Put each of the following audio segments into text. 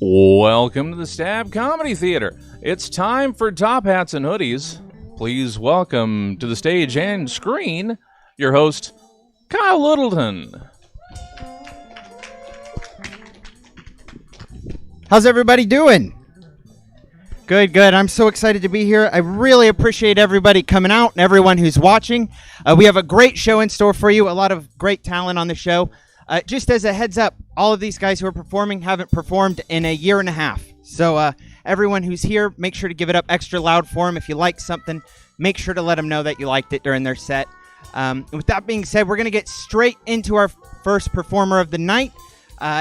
Welcome to the Stab Comedy Theater. It's time for Top Hats and Hoodies. Please welcome to the stage and screen your host, Kyle Littleton. How's everybody doing? Good. I'm so excited to be here. I really appreciate everybody coming out and everyone who's watching. We have a great show in store for you, a lot of great talent on the show. Just as a heads up, all of these guys who are performing haven't performed in a year and a half. So everyone who's here, make sure to give it up extra loud for them. If you like something, make sure to let them know that you liked it during their set. With that being said, we're going to get straight into our first performer of the night.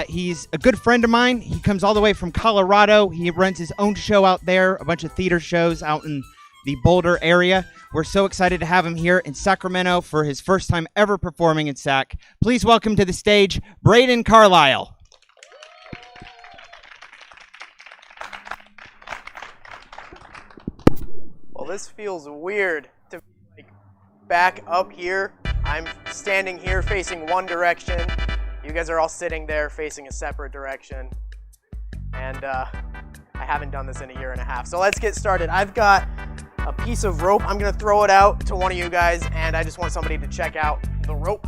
He's a good friend of mine. He comes all the way from Colorado. He runs his own show out there, a bunch of theater shows out in the Boulder area. We're so excited to have him here in Sacramento for his first time ever performing in Sac. Please welcome to the stage, Braden Carlisle. Well, this feels weird to be back up here. I'm standing here facing one direction. You guys are all sitting there facing a separate direction. And I haven't done this in a year and a half. So let's get started. I've got a piece of rope. I'm going to throw it out to one of you guys, and I just want somebody to check out the rope.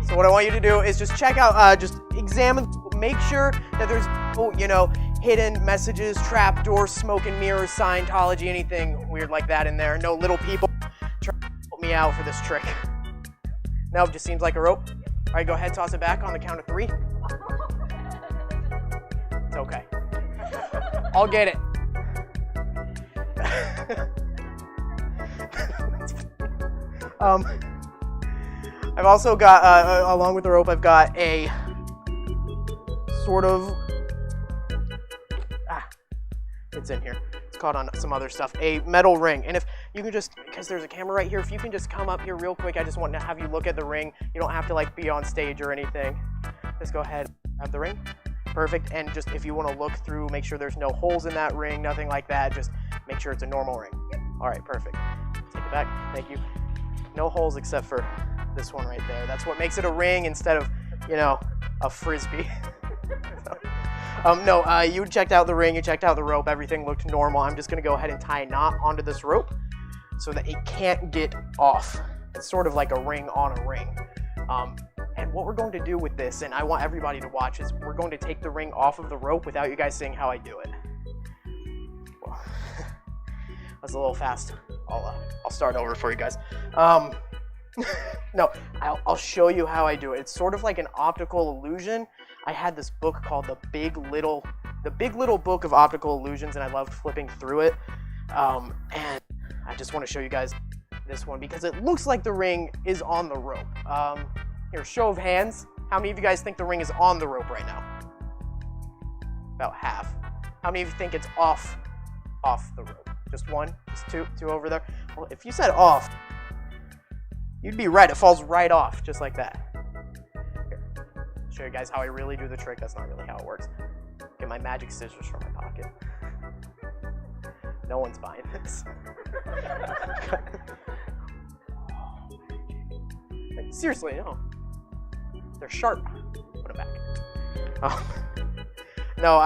So what I want you to do is just check out, just examine, make sure that there's no, hidden messages, trapdoors, smoke and mirrors, Scientology, anything weird like that in there. No little people trying to help me out for this trick. No, it just seems like a rope. All right, go ahead, toss it back on the count of 3. It's okay. I'll get it. I've also got, along with the rope, I've got a sort of, it's in here. It's caught on some other stuff. A metal ring. And if you can just, because there's a camera right here, if you can just come up here real quick, I just want to have you look at the ring. You don't have to be on stage or anything. Just go ahead, grab the ring. Perfect. And just if you want to look through, make sure there's no holes in that ring, nothing like that. Just make sure it's a normal ring. All right, perfect. Take it back. Thank you. No holes except for this one right there. That's what makes it a ring instead of, a frisbee. You checked out the ring, you checked out the rope, everything looked normal. I'm just going to go ahead and tie a knot onto this rope so that it can't get off. It's sort of like a ring on a ring. And what we're going to do with this, and I want everybody to watch, is we're going to take the ring off of the rope without you guys seeing how I do it. Well, that's a little fast. I'll start over for you guys. No, I'll show you how I do it. It's sort of like an optical illusion. I had this book called The Big Little Book of Optical Illusions, and I loved flipping through it. And I just want to show you guys this one because it looks like the ring is on the rope. Here, show of hands. How many of you guys think the ring is on the rope right now? About half. How many of you think it's off the rope? Just one? Just two over there? Well, if you said off, you'd be right. It falls right off, just like that. Here, show you guys how I really do the trick. That's not really how it works. Get my magic scissors from my pocket. No one's buying this. Seriously, no. They're sharp. Put them back. No,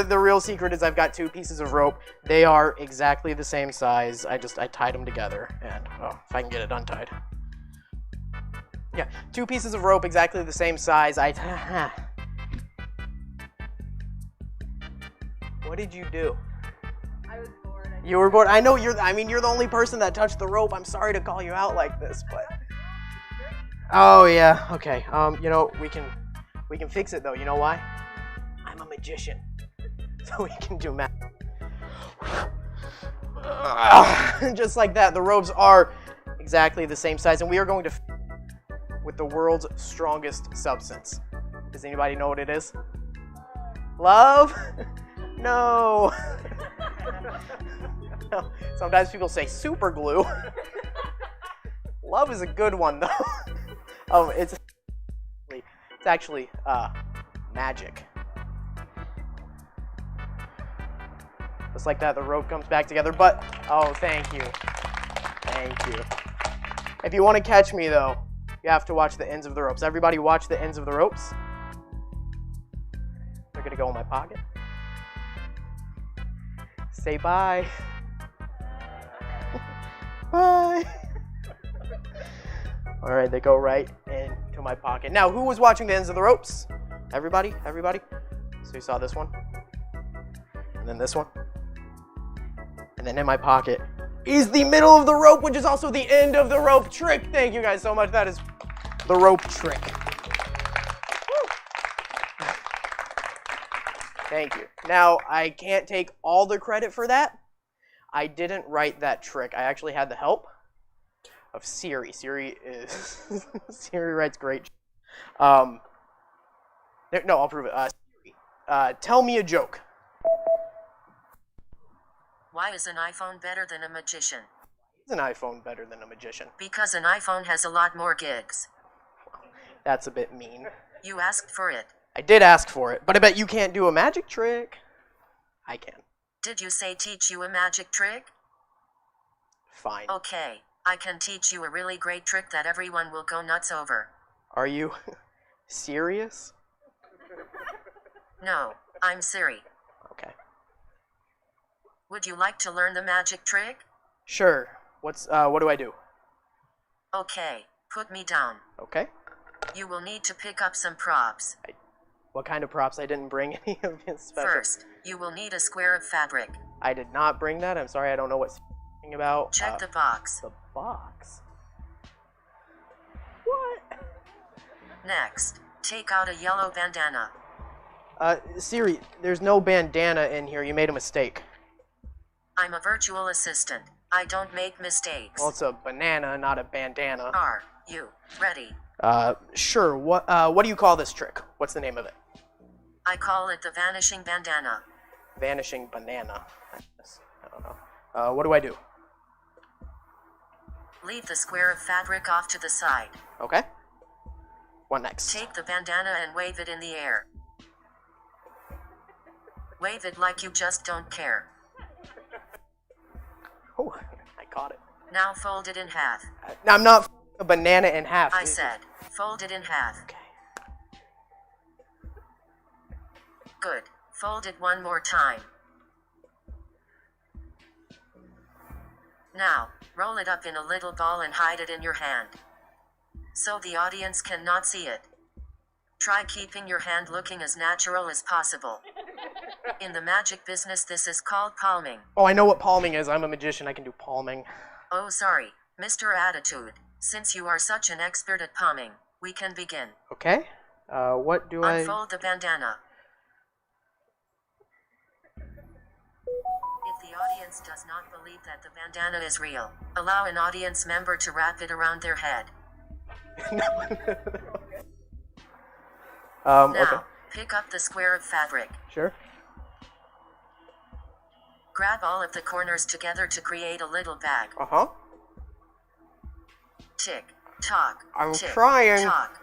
the real secret is I've got 2 pieces of rope. They are exactly the same size. I tied them together, and if I can get it untied. Yeah, 2 pieces of rope, exactly the same size. What did you do? I was bored. You were bored. I know you're the only person that touched the rope. I'm sorry to call you out like this, but. Oh yeah. Okay. We can fix it though. You know why? I'm a magician, so we can do math. Just like that. The ropes are exactly the same size, and we are going to with the world's strongest substance. Does anybody know what it is? Love? No. No. Sometimes people say super glue. Love is a good one though. It's actually magic. Just like that, the rope comes back together. But oh, thank you. If you want to catch me though, you have to watch the ends of the ropes. Everybody watch the ends of the ropes. gonna go in my pocket. Say bye. Bye. All right, they go right into my pocket. Now, who was watching the ends of the ropes? Everybody? Everybody? So you saw this one? And then this one? And then in my pocket is the middle of the rope, which is also the end of the rope trick. Thank you guys so much. That is the rope trick. Woo. Thank you. Now, I can't take all the credit for that. I didn't write that trick. I actually had the help of Siri. Siri writes great. No, I'll prove it. Siri, tell me a joke. Why is an iPhone better than a magician? Is an iPhone better than a magician? Because an iPhone has a lot more gigs. That's a bit mean. You asked for it. I did ask for it, but I bet you can't do a magic trick. I can. Did you say teach you a magic trick? Fine. Okay, I can teach you a really great trick that everyone will go nuts over. Are you serious? No, I'm Siri. Okay. Would you like to learn the magic trick? Sure. What do I do? Okay, put me down. Okay. You will need to pick up some props. What kind of props? I didn't bring any of his special. First, you will need a square of fabric. I did not bring that. I'm sorry, I don't know what you're about. Check the box. The box? What? Next, take out a yellow bandana. Siri, there's no bandana in here. You made a mistake. I'm a virtual assistant. I don't make mistakes. Well, it's a banana, not a bandana. Are you ready? Sure. What do you call this trick? What's the name of it? I call it the vanishing bandana. Vanishing banana. I don't know. What do I do? Leave the square of fabric off to the side. Okay. What next? Take the bandana and wave it in the air. Wave it like you just don't care. Oh, I caught it. Now fold it in half. I'm not a banana in half. I said, fold it in half. Okay. Good. Fold it one more time. Now, roll it up in a little ball and hide it in your hand, so the audience cannot see it. Try keeping your hand looking as natural as possible. In the magic business, this is called palming. Oh, I know what palming is. I'm a magician. I can do palming. Oh, sorry, Mr. Attitude. Since you are such an expert at palming, we can begin. Okay. What do I... Unfold the bandana. If the audience does not believe that the bandana is real, allow an audience member to wrap it around their head. Now, okay. pick up the square of fabric. Sure. Grab all of the corners together to create a little bag. Uh-huh. Tick, tock, I'm tick, trying. tock.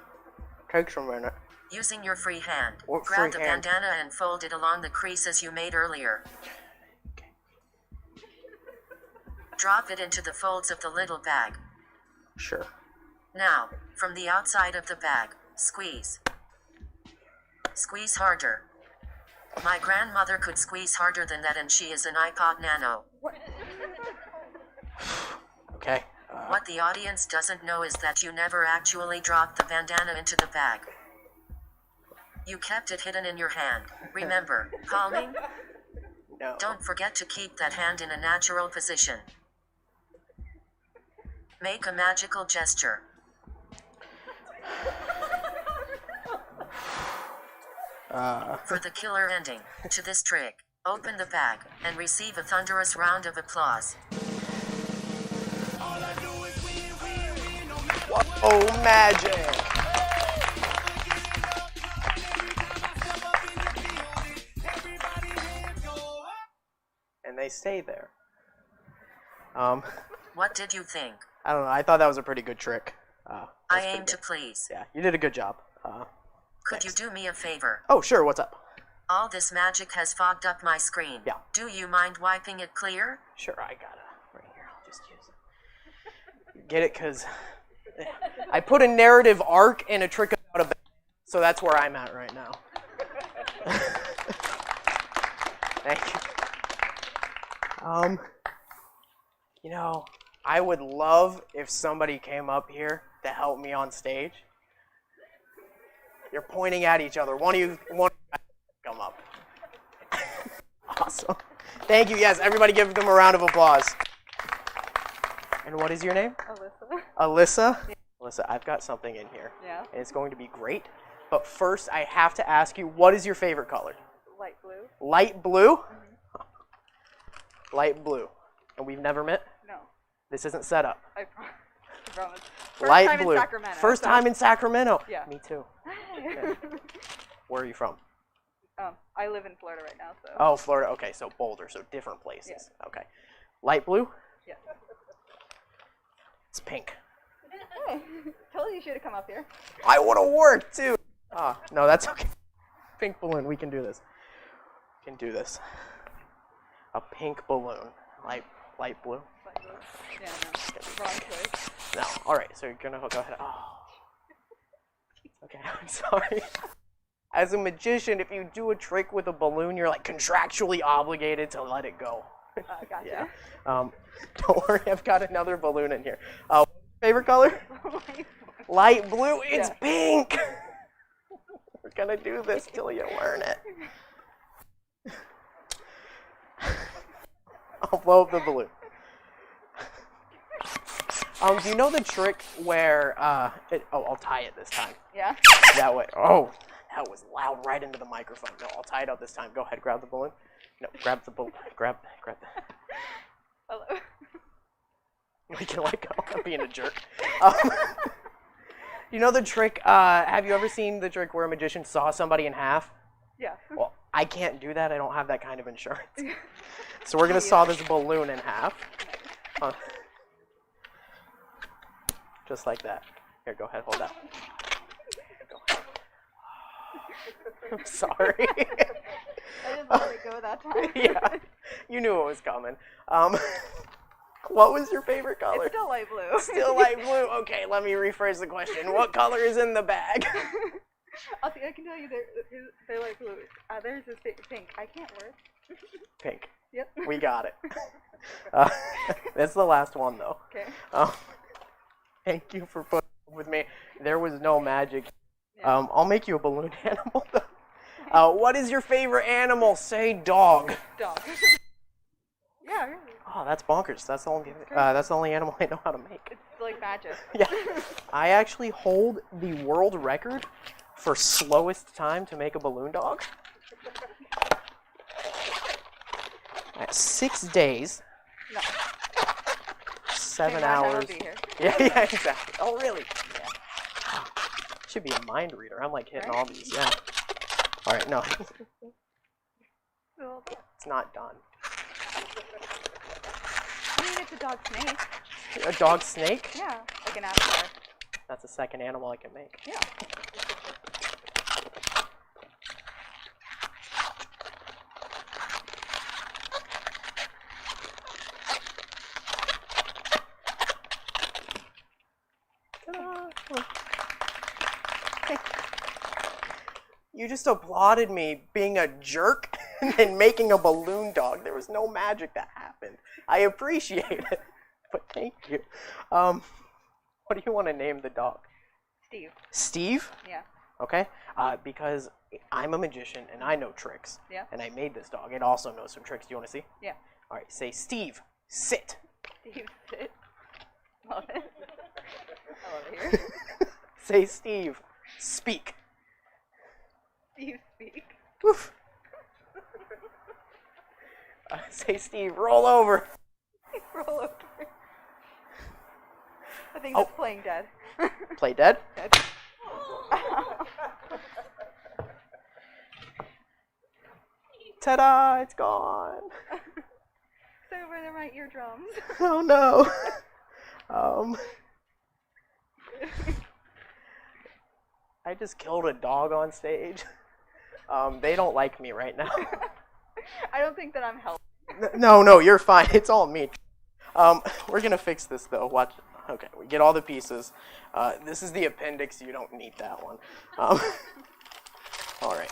Takes a minute. Using your free hand, What grab free the hand? bandana and fold it along the creases you made earlier. Okay. Drop it into the folds of the little bag. Sure. Now, from the outside of the bag, squeeze. Squeeze harder. My grandmother could squeeze harder than that, and she is an iPod Nano. Okay. What the audience doesn't know is that you never actually dropped the bandana into the bag. You kept it hidden in your hand. Remember, palming? No. Don't forget to keep that hand in a natural position. Make a magical gesture. For the killer ending to this trick, open the bag and receive a thunderous round of applause. Oh, magic! And they stay there. What did you think? I don't know. I thought that was a pretty good trick. I That's aim pretty to good. please. Yeah, you did a good job. Could you thanks. do me a favor? Oh, sure. What's up? All this magic has fogged up my screen. Yeah. Do you mind wiping it clear? Sure, I got it right here. I'll just use it. Get it? Because I put a narrative arc and a trick about a band, so that's where I'm at right now. Thank you. You know, I would love if somebody came up here to help me on stage. You're pointing at each other. One of you come up. Awesome. Thank you. Yes, everybody give them a round of applause. And what is your name? Alyssa. Alyssa? Yeah. Alyssa, I've got something in here. Yeah. And it's going to be great. But first, I have to ask you, what is your favorite color? Light blue. Light blue? Mm-hmm. Light blue. And we've never met? No. This isn't set up. I promise. First Light time blue. in Sacramento. First time in Sacramento. Yeah. Me too. Yeah. Where are you from? I live in Florida right now, so. Oh, Florida. Okay, so Boulder, so different places. Yeah. Okay. Light blue? Yeah. It's pink. Hey, told you should have come up here. I would have worked too. Ah, no, that's okay. Pink balloon. We can do this. We can do this. A pink balloon. Light blue. Light blue. Yeah, no. Wrong choice. No. All right. So you're gonna go ahead. Oh. Okay. I'm sorry. As a magician, if you do a trick with a balloon, you're like contractually obligated to let it go. Gotcha. Yeah. Don't worry. I've got another balloon in here. Favorite color? Light blue. It's pink. We're gonna do this till you learn it. I'll blow up the balloon. Do you know the trick where, I'll tie it this time. Yeah? That way. Oh, that was loud right into the microphone. No, I'll tie it up this time. Go ahead, grab the balloon. No, grab the balloon. Grab the... Hello. We can let go. I'm being a jerk. You know the trick, have you ever seen the trick where a magician saw somebody in half? Yeah. Well, I can't do that. I don't have that kind of insurance. So we're going to saw this balloon in half. Just like that. Here, go ahead. Hold that. Go ahead. I'm sorry. I didn't let it go that time. Yeah. You knew it was coming. What was your favorite color? It's still light blue. Still light blue. Okay, let me rephrase the question. What color is in the bag? I can tell you they're light blue. Theirs is pink. I can't work. Pink. Yep. We got it. That's the last one, though. Okay. Thank you for putting up with me. There was no magic. Yeah. I'll make you a balloon animal, though. What is your favorite animal? Say dog. Dog. Yeah, really. Oh, that's bonkers. That's the only animal I know how to make. It's like magic. Yeah. I actually hold the world record for slowest time to make a balloon dog. At 6 days. No. 7 I will hours. be here. Yeah, exactly. Oh, really? Yeah. Should be a mind reader. I'm like hitting all these. Yeah. All right, no. It's not done. I mean, it's a dog snake. A dog snake? Yeah, like an avatar. That's the second animal I can make. Yeah. You just applauded me being a jerk and making a balloon dog. There was no magic that happened. I appreciate it, but thank you. What do you want to name the dog? Steve. Steve? Yeah. Okay. Because I'm a magician and I know tricks. Yeah. And I made this dog. It also knows some tricks. Do you want to see? Yeah. All right. Say, Steve, sit. Steve, sit. Love it. I love it here. Say, Steve, speak. Steve, speak. Woof. Say, Steve, roll over. Roll over. I think that's playing dead. Play dead? Dead. Ta-da! It's gone. It's over there, my eardrums. Oh no. I just killed a dog on stage. They don't like me right now. I don't think that I'm helping. No, you're fine. It's all me. We're gonna fix this though. Watch. Okay, we get all the pieces. This is the appendix. You don't need that one. All right.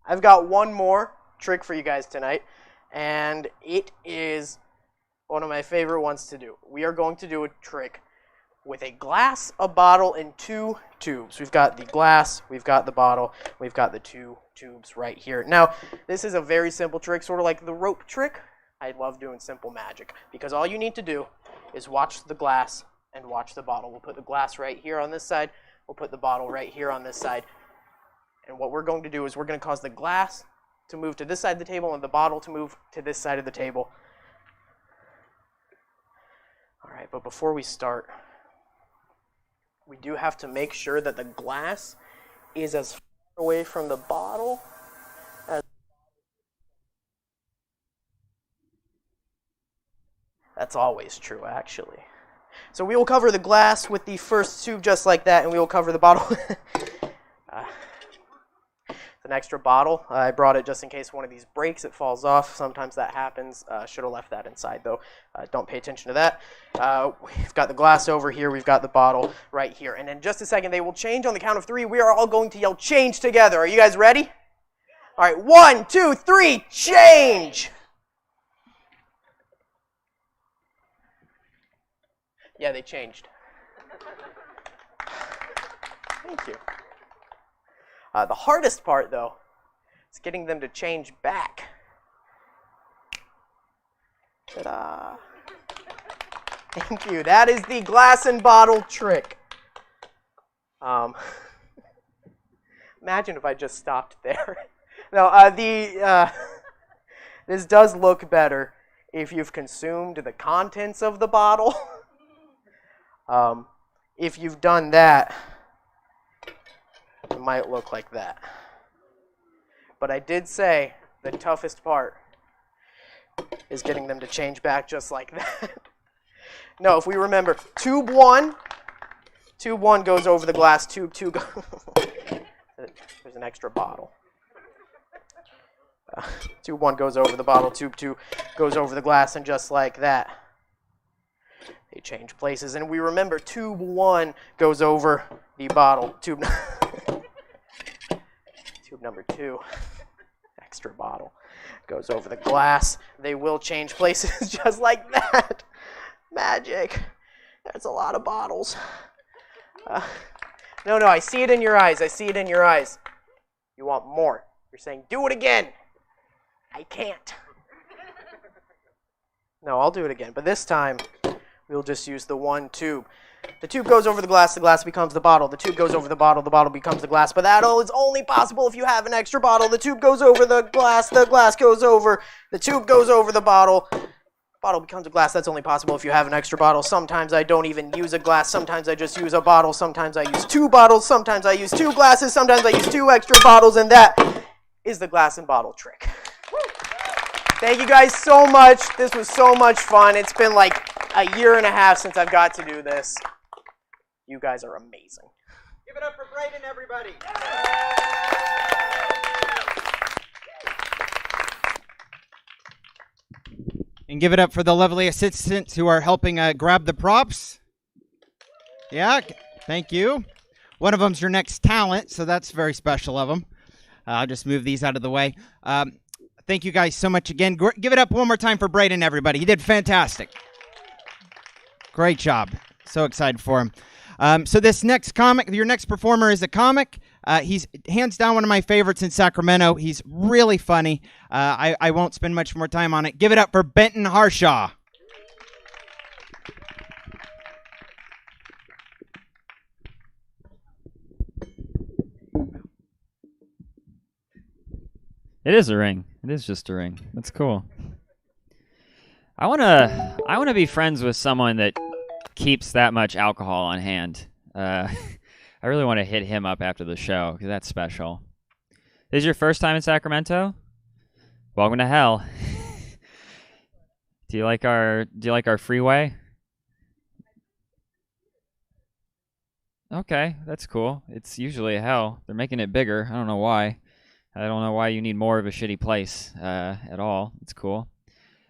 I've got one more trick for you guys tonight, and it is one of my favorite ones to do. We are going to do a trick with a glass, a bottle, and 2 tubes. We've got the glass, we've got the bottle, we've got the 2 tubes right here. Now, this is a very simple trick, sort of like the rope trick. I love doing simple magic, because all you need to do is watch the glass and watch the bottle. We'll put the glass right here on this side, we'll put the bottle right here on this side. And what we're going to do is we're going to cause the glass to move to this side of the table and the bottle to move to this side of the table. All right, but before we start, we do have to make sure that the glass is as far away from the bottle as... That's always true, actually. So we will cover the glass with the first tube just like that, and we will cover the bottle. An extra bottle. I brought it just in case one of these breaks, it falls off. Sometimes that happens. Should have left that inside though. Don't pay attention to that. We've got the glass over here. We've got the bottle right here. And in just a second, they will change on the count of 3. We are all going to yell change together. Are you guys ready? All right, 1, 2, 3, change! Yeah, they changed. Thank you. The hardest part, though, is getting them to change back. Ta-da! Thank you. That is the glass and bottle trick. Imagine if I just stopped there. No, this does look better if you've consumed the contents of the bottle. If you've done that, it might look like that. But I did say the toughest part is getting them to change back just like that. No, if we remember, tube 1 goes over the glass, tube 2 goes... There's an extra bottle. Tube 1 goes over the bottle, tube 2 goes over the glass, and just like that, they change places. And we remember, tube 1 goes over the bottle, tube number 2, extra bottle, goes over the glass. They will change places just like that. Magic. That's a lot of bottles. No, I see it in your eyes. I see it in your eyes. You want more. You're saying, do it again. I can't. No, I'll do it again. But this time, we'll just use the 1 tube. The tube goes over the glass becomes the bottle. The tube goes over the bottle becomes the glass. But that is only possible if you have an extra bottle. The tube goes over the glass goes over, the tube goes over the bottle becomes a glass. That's only possible if you have an extra bottle. Sometimes I don't even use a glass. Sometimes I just use a bottle. Sometimes I use 2 bottles. Sometimes I use 2 glasses. Sometimes I use 2 extra bottles. And that is the glass and bottle trick. Thank you guys so much. This was so much fun. It's been like a year and a half since I've got to do this. You guys are amazing. Give it up for Brayden, everybody. And give it up for the lovely assistants who are helping grab the props. Yeah, thank you. One of them's your next talent, so that's very special of them. I'll just move these out of the way. Thank you guys so much again. Give it up one more time for Brayden, everybody. He did fantastic. Great job. So excited for him. So this next comic, your next performer is a comic. He's hands down one of my favorites in Sacramento. He's really funny. I won't spend much more time on it. Give it up for Benton Harshaw. It is a ring. It is just a ring. That's cool. I wanna be friends with someone that keeps that much alcohol on hand. I really want to hit him up after the show because that's special. This is your first time in Sacramento? Welcome to hell. Do you like our freeway? Okay, that's cool. It's usually a hell. They're making it bigger. I don't know why. I don't know why you need more of a shitty place at all. It's cool.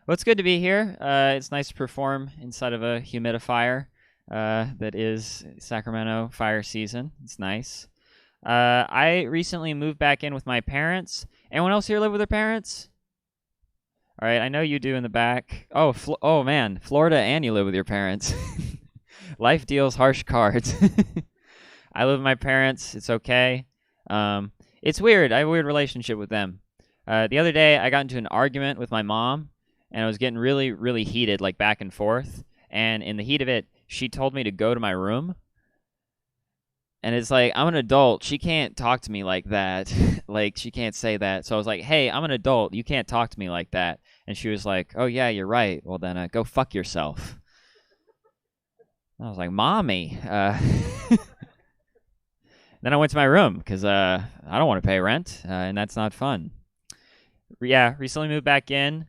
Well, it's good to be here. It's nice to perform inside of a humidifier that is Sacramento fire season. It's nice. I recently moved back in with my parents. Anyone else here live with their parents? All right, I know you do in the back. Oh, oh man, Florida, and you live with your parents. Life deals harsh cards. I live with my parents. It's okay. It's weird. I have a weird relationship with them. The other day, I got into an argument with my mom, and I was getting really, really heated, like back and forth. And in the heat of it, she told me to go to my room. And it's like, I'm an adult. She can't talk to me like that. Like, she can't say that. So I was like, hey, I'm an adult. You can't talk to me like that. And she was like, oh, yeah, you're right. Well, then go fuck yourself. I was like, Mommy. Then I went to my room because I don't want to pay rent, and that's not fun. Yeah, recently moved back in.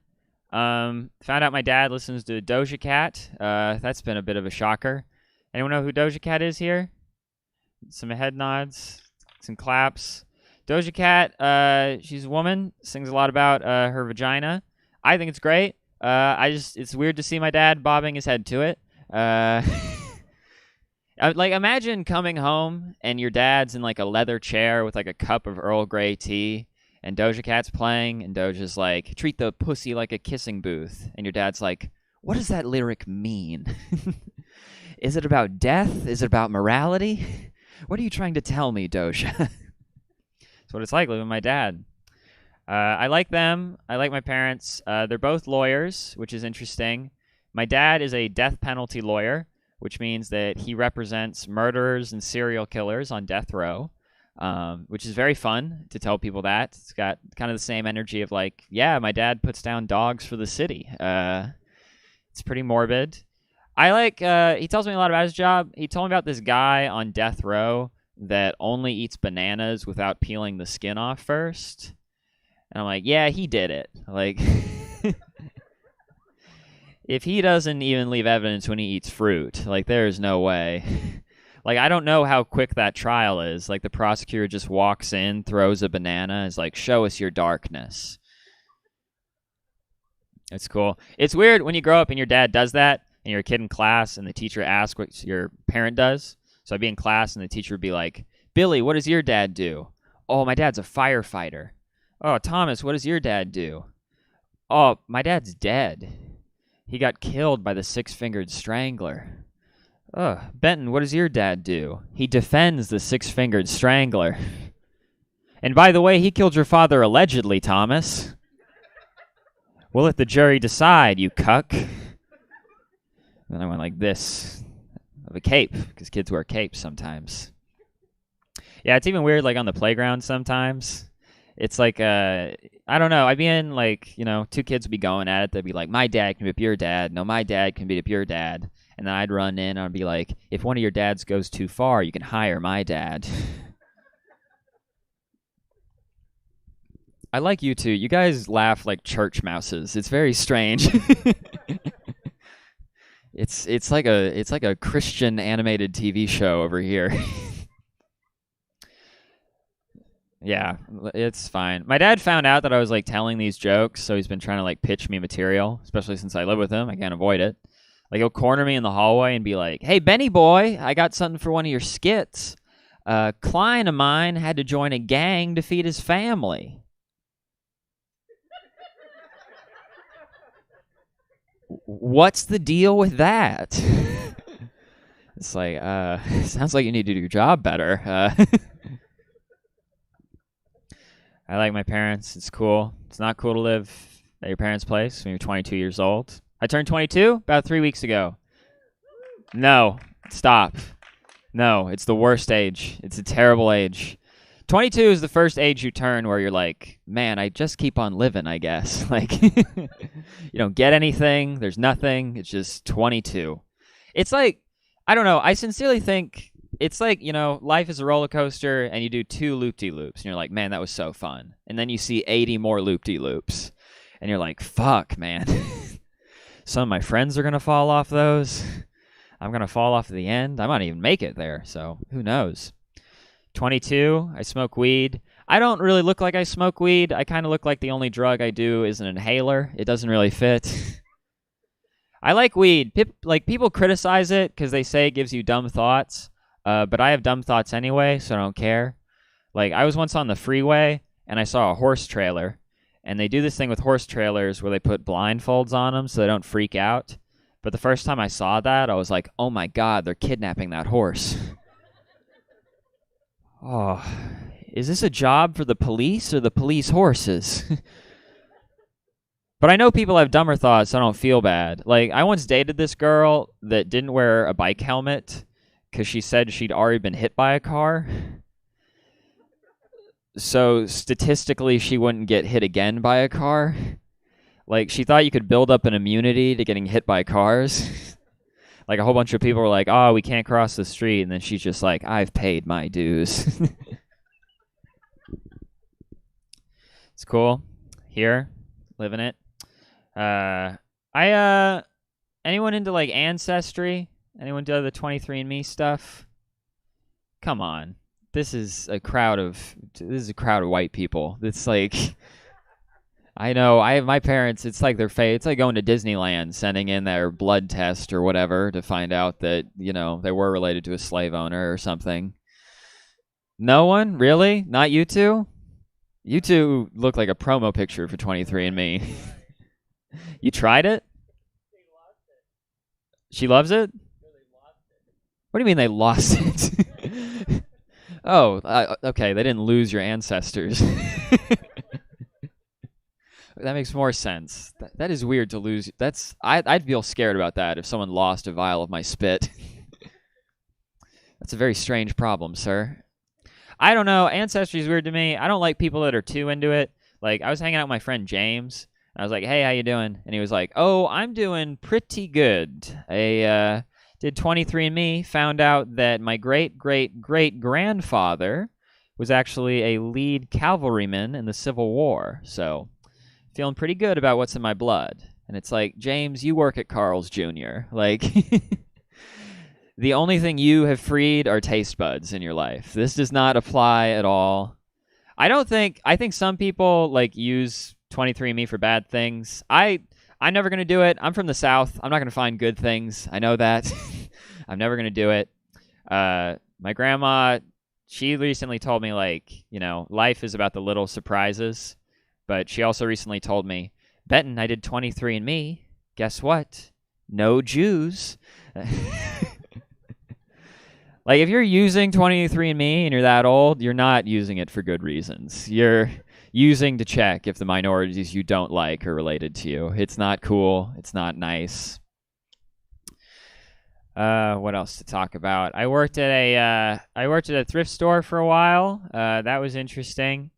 Found out my dad listens to Doja Cat. That's been a bit of a shocker. Anyone know who Doja Cat is here? Some head nods, some claps. Doja Cat, she's a woman, sings a lot about her vagina. I think it's great. It's weird to see my dad bobbing his head to it. Like, imagine coming home and your dad's in like a leather chair with like a cup of Earl Grey tea, and Doja Cat's playing, and Doja's like, treat the pussy like a kissing booth. And your dad's like, what does that lyric mean? Is it about death? Is it about morality? What are you trying to tell me, Doja? That's what it's like living with my dad. I like them. I like my parents. They're both lawyers, which is interesting. My dad is a death penalty lawyer, which means that he represents murderers and serial killers on death row, which is very fun to tell people that. It's got kind of the same energy of like, yeah, my dad puts down dogs for the city. It's pretty morbid. I like, he tells me a lot about his job. He told me about this guy on death row that only eats bananas without peeling the skin off first. And I'm like, yeah, he did it. Like, if he doesn't even leave evidence when he eats fruit, like, there's no way. Like, I don't know how quick that trial is. Like, the prosecutor just walks in, throws a banana, is like, show us your darkness. It's cool. It's weird when you grow up and your dad does that, and you're a kid in class, and the teacher asks what your parent does. So I'd be in class, and the teacher would be like, Billy, what does your dad do? Oh, my dad's a firefighter. Oh, Thomas, what does your dad do? Oh, my dad's dead. He got killed by the six-fingered strangler. Oh, Benton, what does your dad do? He defends the six-fingered strangler. And by the way, he killed your father allegedly, Thomas. We'll let the jury decide, you cuck. Then I went like this, of a cape, because kids wear capes sometimes. Yeah, it's even weird, like, on the playground sometimes. It's like, I don't know. I'd be in, like, you know, two kids would be going at it. They'd be like, my dad can beat up your dad. No, my dad can beat up your dad. And then I'd run in and I'd be like, if one of your dads goes too far, you can hire my dad. I like you two. You guys laugh like church mouses. It's very strange. It's like a Christian animated TV show over here. Yeah, it's fine. My dad found out that I was like telling these jokes, so he's been trying to like pitch me material, especially since I live with him. I can't avoid it. Like, he'll corner me in the hallway and be like, hey, Benny boy, I got something for one of your skits. A client of mine had to join a gang to feed his family. What's the deal with that? It's like, sounds like you need to do your job better. I like my parents. It's cool. It's not cool to live at your parents' place when you're 22 years old. I turned 22 about 3 weeks ago. No, stop. No, it's the worst age. It's a terrible age. 22 is the first age you turn where you're like, man, I just keep on living, I guess. Like, you don't get anything. There's nothing. It's just 22. It's like, I don't know. I sincerely think it's like, you know, life is a roller coaster and you do 2 loop-de-loops and you're like, man, that was so fun. And then you see 80 more loop-de-loops and you're like, fuck, man. Some of my friends are going to fall off those. I'm going to fall off at the end. I might even make it there. So who knows? 22, I smoke weed. I don't really look like I smoke weed. I kind of look like the only drug I do is an inhaler. It doesn't really fit. I like weed. People criticize it because they say it gives you dumb thoughts. But I have dumb thoughts anyway, so I don't care. Like, I was once on the freeway, and I saw a horse trailer. And they do this thing with horse trailers where they put blindfolds on them so they don't freak out. But the first time I saw that, I was like, oh my God, they're kidnapping that horse. Oh, is this a job for the police or the police horses? But I know people have dumber thoughts, so I don't feel bad. Like, I once dated this girl that didn't wear a bike helmet because she said she'd already been hit by a car. So statistically, she wouldn't get hit again by a car. Like, she thought you could build up an immunity to getting hit by cars. Like, a whole bunch of people were like, oh, we can't cross the street. And then she's just like, I've paid my dues. It's cool. Here, living it. Anyone into, like, Ancestry? Anyone do the 23andMe stuff? Come on. This is a crowd of white people. It's like, I know, I have my parents, it's like it's like going to Disneyland, sending in their blood test or whatever to find out that, you know, they were related to a slave owner or something. No one? Really? Not you two? You two look like a promo picture for 23andMe. You tried it? She loves it? What do you mean they lost it? Oh, okay, they didn't lose your ancestors. That makes more sense. That is weird to lose. I'd feel scared about that if someone lost a vial of my spit. That's a very strange problem, sir. I don't know. Ancestry is weird to me. I don't like people that are too into it. Like, I was hanging out with my friend James, and I was like, hey, how you doing? And he was like, oh, I'm doing pretty good. I did 23andMe, found out that my great-great-great-grandfather was actually a lead cavalryman in the Civil War. So, feeling pretty good about what's in my blood. And it's like, James, you work at Carl's Jr. Like, the only thing you have freed are taste buds in your life. This does not apply at all. I think some people, like, use 23andMe for bad things. I'm never going to do it. I'm from the South. I'm not going to find good things. I know that. I'm never going to do it. My grandma, she recently told me, like, you know, life is about the little surprises. But she also recently told me, Benton, I did 23andMe. Guess what? No Jews. Like, if you're using 23andMe and you're that old, you're not using it for good reasons. You're using to check if the minorities you don't like are related to you. It's not cool. It's not nice. What else to talk about? I worked at a thrift store for a while. That was interesting.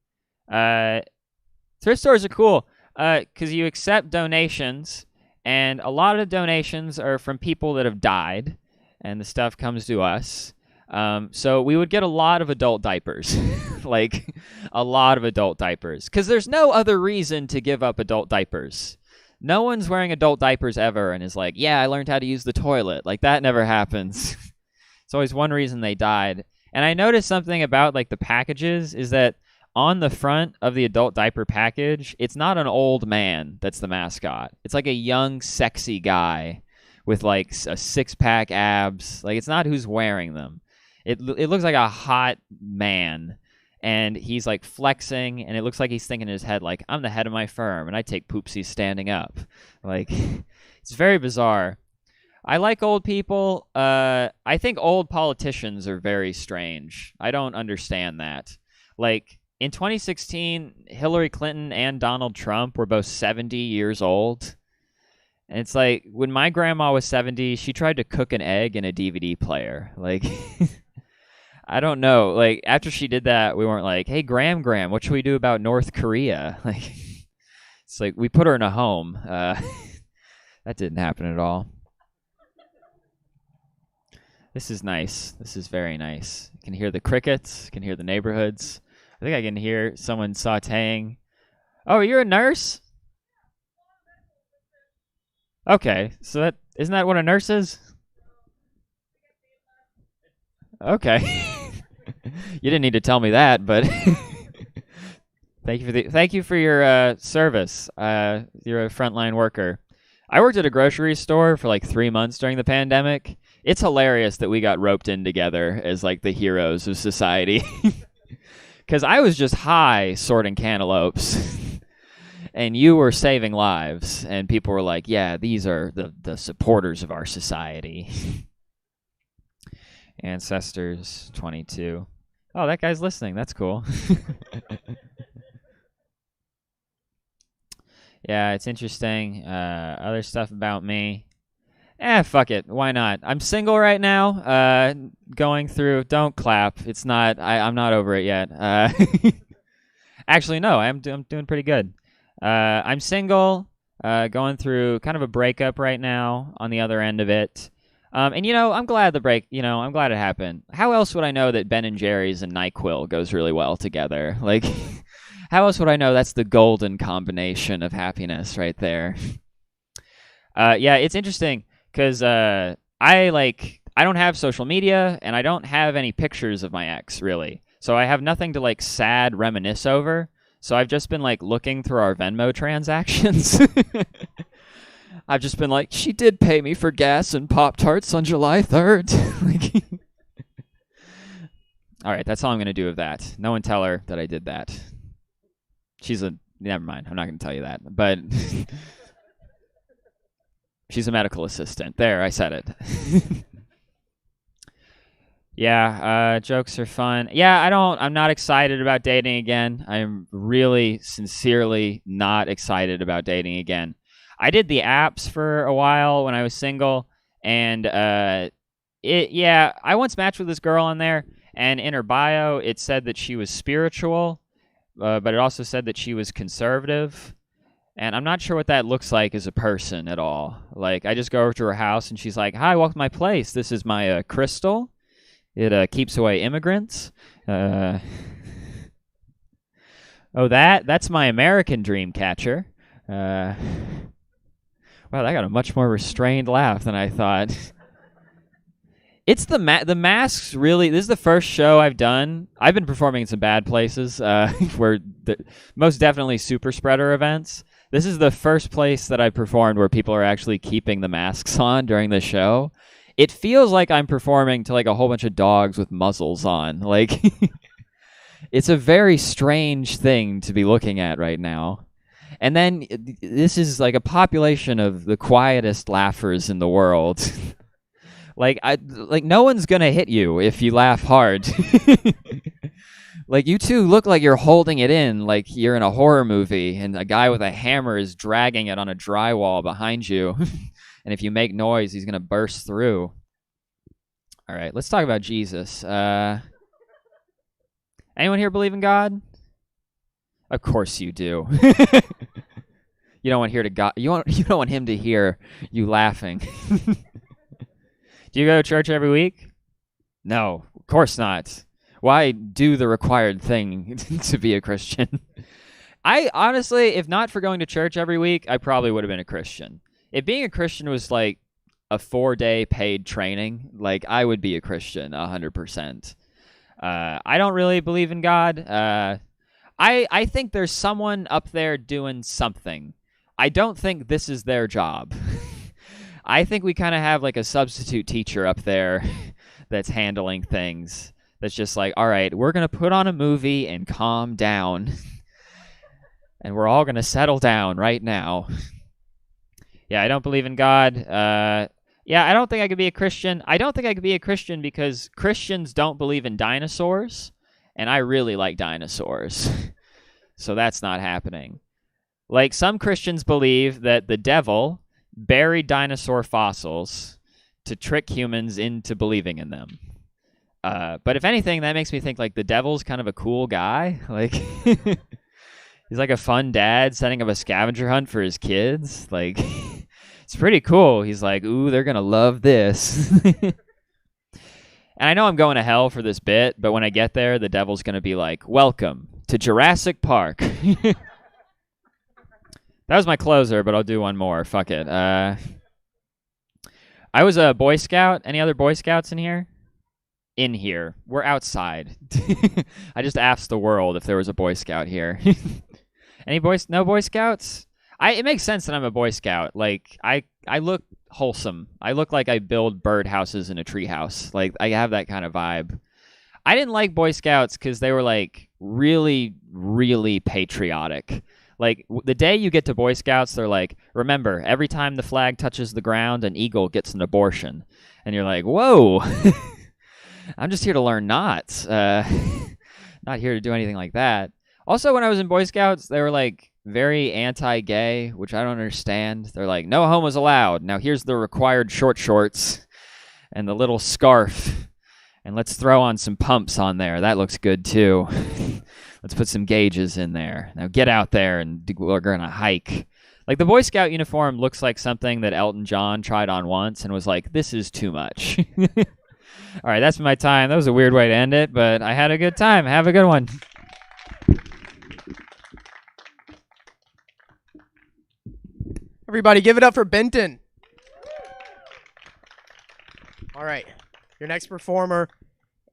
Thrift stores are cool because you accept donations, and a lot of the donations are from people that have died, and the stuff comes to us. So we would get a lot of adult diapers, like a lot of adult diapers, because there's no other reason to give up adult diapers. No one's wearing adult diapers ever and is like, yeah, I learned how to use the toilet. Like, that never happens. It's always one reason they died. And I noticed something about, like, the packages is that on the front of the adult diaper package, it's not an old man that's the mascot. It's like a young, sexy guy with, like, a six-pack abs. Like, it's not who's wearing them. It looks like a hot man, and he's, like, flexing, and it looks like he's thinking in his head, like, I'm the head of my firm, and I take poopsies standing up. Like, it's very bizarre. I like old people. I think old politicians are very strange. I don't understand that. Like, in 2016, Hillary Clinton and Donald Trump were both 70 years old. And it's like, when my grandma was 70, she tried to cook an egg in a DVD player. Like, I don't know. Like, after she did that, we weren't like, hey, Graham, what should we do about North Korea? Like, it's like, we put her in a home. That didn't happen at all. This is nice. This is very nice. You can hear the crickets. You can hear the neighborhoods. I think I can hear someone sauteing. Oh, you're a nurse? Okay, so isn't that what a nurse is? Okay. You didn't need to tell me that, but Thank you for your service. You're a frontline worker. I worked at a grocery store for like 3 months during the pandemic. It's hilarious that we got roped in together as like the heroes of society. Because I was just high sorting cantaloupes. And you were saving lives. And people were like, yeah, these are the supporters of our society. Ancestors 22. Oh, that guy's listening. That's cool. Yeah, it's interesting. Other stuff about me. Fuck it. Why not? I'm single right now. Going through. Don't clap. It's not. I'm not over it yet. Actually, no. I'm doing pretty good. I'm single. Going through kind of a breakup right now. On the other end of it. And I'm glad I'm glad it happened. How else would I know that Ben and Jerry's and NyQuil goes really well together? Like. How else would I know that's the golden combination of happiness right there? Yeah, it's interesting because I don't have social media and I don't have any pictures of my ex really, so I have nothing to like sad reminisce over. So I've just been like looking through our Venmo transactions. I've just been like, she did pay me for gas and Pop-Tarts on July 3rd. All right, that's all I'm gonna do with that. No one tell her that I did that. Never mind, I'm not going to tell you that, but she's a medical assistant. There, I said it. Yeah, jokes are fun. Yeah, I'm not excited about dating again. I'm really, sincerely not excited about dating again. I did the apps for a while when I was single, and I once matched with this girl on there, and in her bio, it said that she was spiritual. But it also said that she was conservative, and I'm not sure what that looks like as a person at all. Like, I just go over to her house, and she's like, hi, welcome to my place. This is my crystal. It keeps away immigrants. That's my American dream catcher. Wow, that got a much more restrained laugh than I thought. It's the masks really. This is the first show I've done. I've been performing in some bad places where most definitely super spreader events. This is the first place that I performed where people are actually keeping the masks on during the show. It feels like I'm performing to like a whole bunch of dogs with muzzles on. Like it's a very strange thing to be looking at right now. And then this is like a population of the quietest laughers in the world. Like no one's gonna hit you if you laugh hard. Like you two look like you're holding it in, like you're in a horror movie, and a guy with a hammer is dragging it on a drywall behind you. And if you make noise, he's gonna burst through. All right, let's talk about Jesus. Anyone here believe in God? Of course you do. You don't want you don't want him to hear you laughing. Do you go to church every week? No, of course not. Why do the required thing to be a Christian? I honestly, if not for going to church every week, I probably would have been a Christian. If being a Christian was like a 4-day paid training, like I would be a Christian 100%. I don't really believe in God. I think there's someone up there doing something. I don't think this is their job. I think we kind of have like a substitute teacher up there that's handling things. That's just like, all right, we're going to put on a movie and calm down. And we're all going to settle down right now. Yeah, I don't believe in God. Yeah, I don't think I could be a Christian. I don't think I could be a Christian because Christians don't believe in dinosaurs. And I really like dinosaurs. So that's not happening. Like some Christians believe that the devil buried dinosaur fossils to trick humans into believing in them. But if anything, that makes me think like the devil's kind of a cool guy. Like he's like a fun dad setting up a scavenger hunt for his kids. Like it's pretty cool. He's like, ooh, they're gonna love this. And I know I'm going to hell for this bit, but when I get there, the devil's gonna be like, welcome to Jurassic Park. That was my closer, but I'll do one more. Fuck it. I was a Boy Scout. Any other Boy Scouts in here? in here. We're outside. I just asked the world if there was a Boy Scout here. No Boy Scouts? It makes sense that I'm a Boy Scout. Like, I look wholesome. I look like I build birdhouses in a treehouse. Like, I have that kind of vibe. I didn't like Boy Scouts because they were, like, really, really patriotic. Like, the day you get to Boy Scouts, they're like, remember, every time the flag touches the ground, an eagle gets an abortion. And you're like, whoa. I'm just here to learn knots. Not here to do anything like that. Also, when I was in Boy Scouts, they were, like, very anti-gay, which I don't understand. They're like, no homos allowed. Now here's the required short shorts and the little scarf. And let's throw on some pumps on there. That looks good, too. Let's put some gauges in there. Now get out there and we're going to hike. Like, the Boy Scout uniform looks like something that Elton John tried on once and was like, this is too much. All right, that's my time. That was a weird way to end it, but I had a good time. Have a good one. Everybody give it up for Benton. All right. Your next performer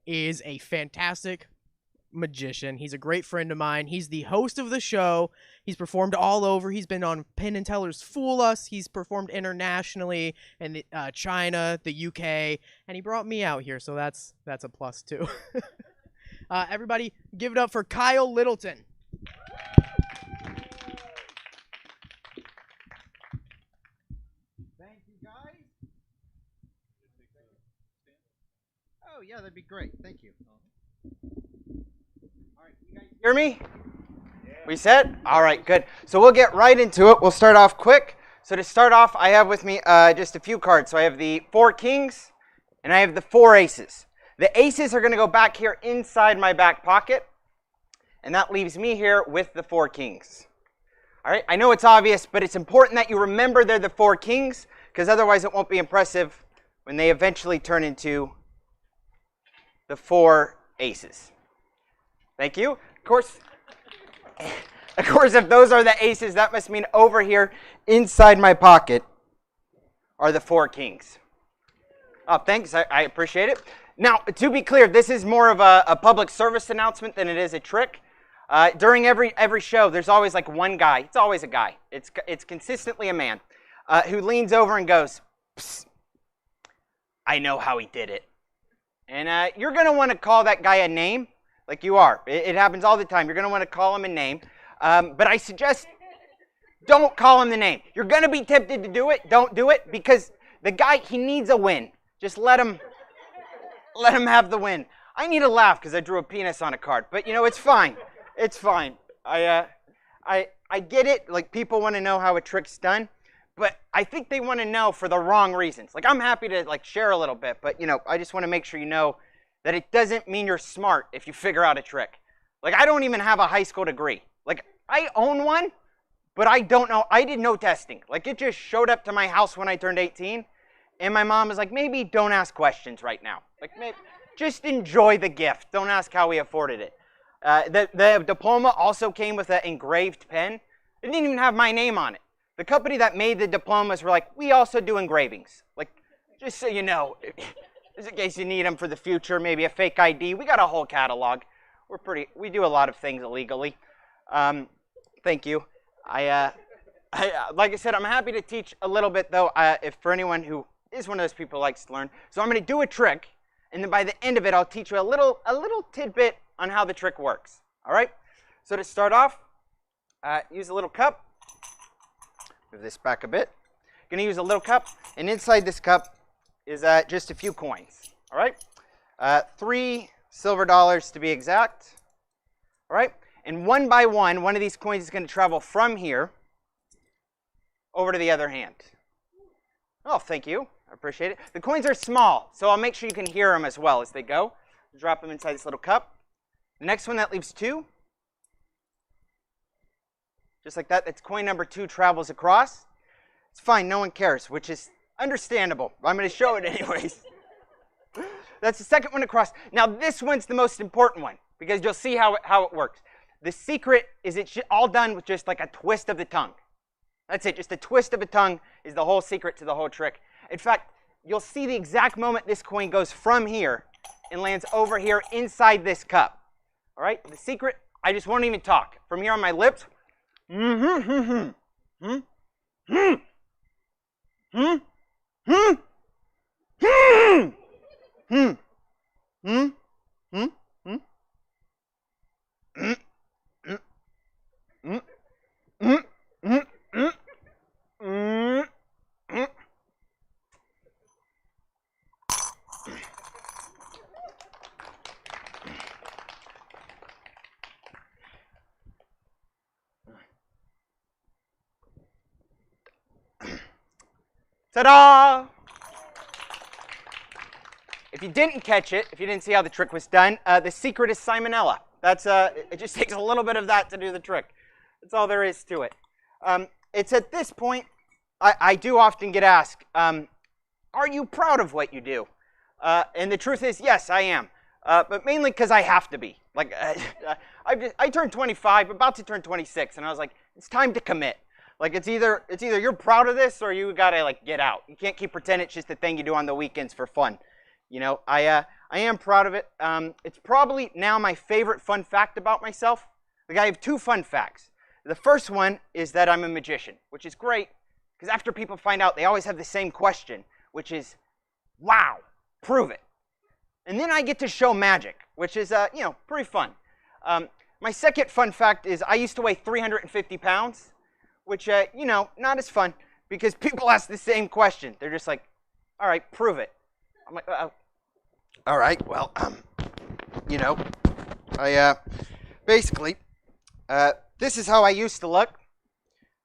is a fantastic magician. He's a great friend of mine. He's the host of the show. He's performed all over. He's been on Penn and Teller's Fool Us. He's performed internationally in China, the UK, and he brought me out here, so that's a plus too. Everybody give it up for Kyle Littleton. Thank you, guys. Oh, yeah, that'd be great. Thank you. All right, you guys hear me? Yeah. We set? All right, good. So we'll get right into it. We'll start off quick. So to start off, I have with me just a few cards. So I have the 4 kings, and I have the 4 aces. The aces are going to go back here inside my back pocket, and that leaves me here with the 4 kings. All right, I know it's obvious, but it's important that you remember they're the 4 kings, because otherwise it won't be impressive when they eventually turn into the 4 aces. Thank you. Of course, if those are the aces, that must mean over here inside my pocket are the 4 kings. Oh, thanks. I appreciate it. Now, to be clear, this is more of a public service announcement than it is a trick. During every show, there's always like one guy. It's always a guy. It's consistently a man who leans over and goes, "Psst, I know how he did it." And you're going to want to call that guy a name, like you are. It happens all the time. You're going to want to call him a name. But I suggest don't call him the name. You're going to be tempted to do it. Don't do it, because the guy, he needs a win. Just let him have the win. I need a laugh because I drew a penis on a card. But, you know, it's fine. It's fine. I get it. Like, people want to know how a trick's done. But I think they want to know for the wrong reasons. Like, I'm happy to, like, share a little bit. But, you know, I just want to make sure you know that it doesn't mean you're smart if you figure out a trick. Like, I don't even have a high school degree. Like, I own one, but I don't know. I did no testing. Like, it just showed up to my house when I turned 18. And my mom was like, maybe don't ask questions right now. Like, maybe, just enjoy the gift. Don't ask how we afforded it. The diploma also came with an engraved pen. It didn't even have my name on it. The company that made the diplomas were like, we also do engravings. Like, just so you know, just in case you need them for the future, maybe a fake ID. We got a whole catalog. We do a lot of things illegally. Thank you. Like I said, I'm happy to teach a little bit, though, if for anyone who is one of those people who likes to learn. So I'm going to do a trick, and then by the end of it, I'll teach you a little tidbit on how the trick works. All right? So to start off, use a little cup. Move this back a bit. Going to use a little cup, and inside this cup is just a few coins. All right? 3 silver dollars to be exact. All right? And one by one of these coins is going to travel from here over to the other hand. Oh, thank you. I appreciate it. The coins are small, so I'll make sure you can hear them as well as they go. Drop them inside this little cup. The next one, that leaves 2. Just like that, that's coin number 2 travels across. It's fine, no one cares, which is understandable. I'm going to show it anyways. That's the second one across. Now, this one's the most important one, because you'll see how it works. The secret is it's all done with just like a twist of the tongue. That's it. Just a twist of a tongue is the whole secret to the whole trick. In fact, you'll see the exact moment this coin goes from here and lands over here inside this cup. All right? The secret, I just won't even talk. From here on my lips, ta-da! If you didn't catch it, if you didn't see how the trick was done, the secret is salmonella. That's it just takes a little bit of that to do the trick. That's all there is to it. It's at this point, I do often get asked, are you proud of what you do? And the truth is, yes, I am. But mainly because I have to be. Like, I turned 25, about to turn 26, and I was like, it's time to commit. Like, it's either you're proud of this or you gotta like get out. You can't keep pretending it's just a thing you do on the weekends for fun. You know, I am proud of it. It's probably now my favorite fun fact about myself. Like, I have two fun facts. The first one is that I'm a magician, which is great because after people find out, they always have the same question, which is, wow, prove it. And then I get to show magic, which is, you know, pretty fun. My second fun fact is I used to weigh 350 pounds, which, you know, not as fun because people ask the same question. They're just like, all right, prove it. I'm like, all right, well, you know, basically, this is how I used to look,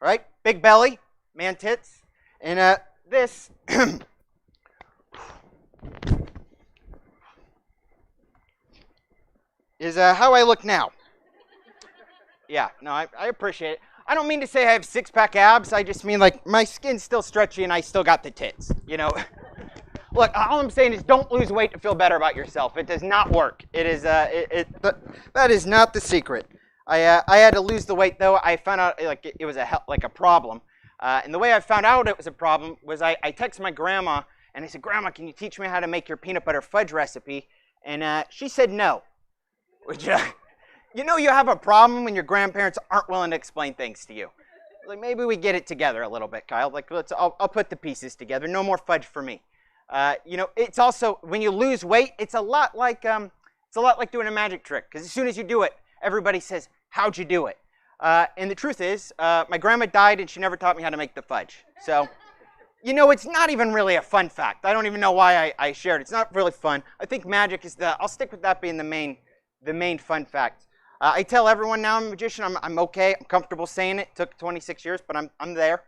right? Big belly, man tits, and this is how I look now. Yeah, no, I appreciate it. I don't mean to say I have six-pack abs. I just mean like my skin's still stretchy and I still got the tits, you know. Look, all I'm saying is don't lose weight to feel better about yourself. It does not work. It is that is not the secret. I had to lose the weight though. I found out like it was a problem. And the way I found out it was a problem was I texted my grandma and I said, "Grandma, can you teach me how to make your peanut butter fudge recipe?" And she said no. Which you know you have a problem when your grandparents aren't willing to explain things to you. Like maybe we get it together a little bit, Kyle. Like I'll put the pieces together. No more fudge for me. You know, it's also when you lose weight, it's a lot like doing a magic trick. Because as soon as you do it, everybody says, "How'd you do it?" And the truth is, my grandma died and she never taught me how to make the fudge. So, you know, it's not even really a fun fact. I don't even know why I shared it. It's not really fun. I think magic is I'll stick with that being the main fun fact. I tell everyone now I'm a magician. I'm okay. I'm comfortable saying it. It took 26 years, but I'm there.